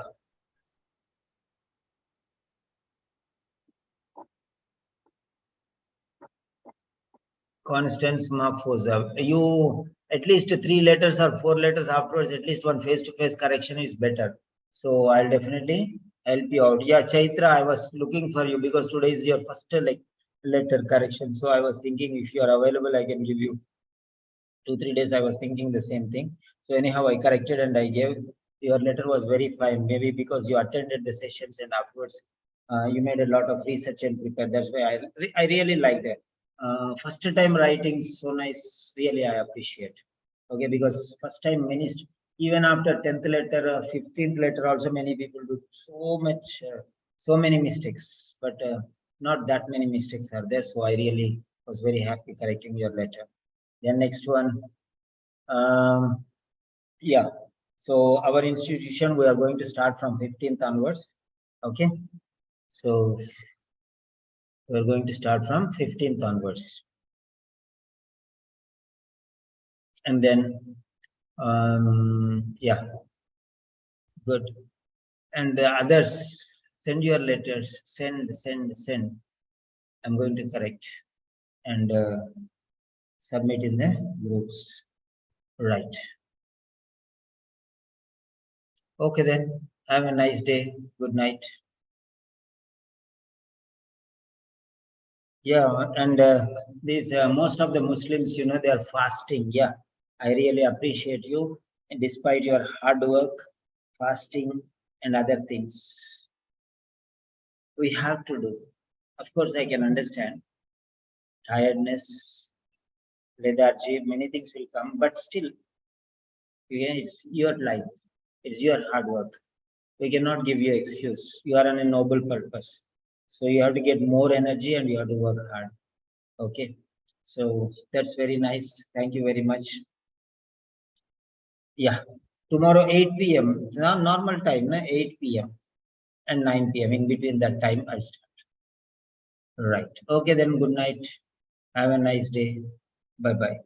Constance Mafosa. You at least 3 letters or 4 letters afterwards, at least one face-to-face correction is better. So I'll definitely help you out. Yeah, Chaitra, I was looking for you because today is your first letter correction. So I was thinking if you are available, I can give you 2-3 days. I was thinking the same thing. So anyhow, I corrected and I gave. Your letter was very fine. Maybe because you attended the sessions and afterwards you made a lot of research and prepare. That's why I really liked it. First time writing so nice. Really, I appreciate. Okay, because first time many even after 10th letter, 15th letter, also many people do so much, so many mistakes. But not that many mistakes are there. So I really was very happy correcting your letter. Then next one, yeah. So our institution, we are going to start from 15th onwards. Okay. So we're going to start from 15th onwards. And then, yeah, good. And the others, send your letters, send. I'm going to correct and submit in the groups. Right. Okay, then. Have a nice day. Good night. Yeah, and these most of the Muslims, you know, they are fasting. Yeah, I really appreciate you, and despite your hard work, fasting, and other things, we have to do. Of course, I can understand tiredness, lethargy, many things will come, but still, yeah, it's your life, it's your hard work. We cannot give you excuse. You are on a noble purpose, so you have to get more energy and you have to work hard. Okay, so that's very nice. Thank you very much. Yeah, tomorrow 8 p.m. Now normal time, 8 p.m. and 9 p.m. In between that time, I'll start. Right. Okay, then good night. Have a nice day. Bye bye.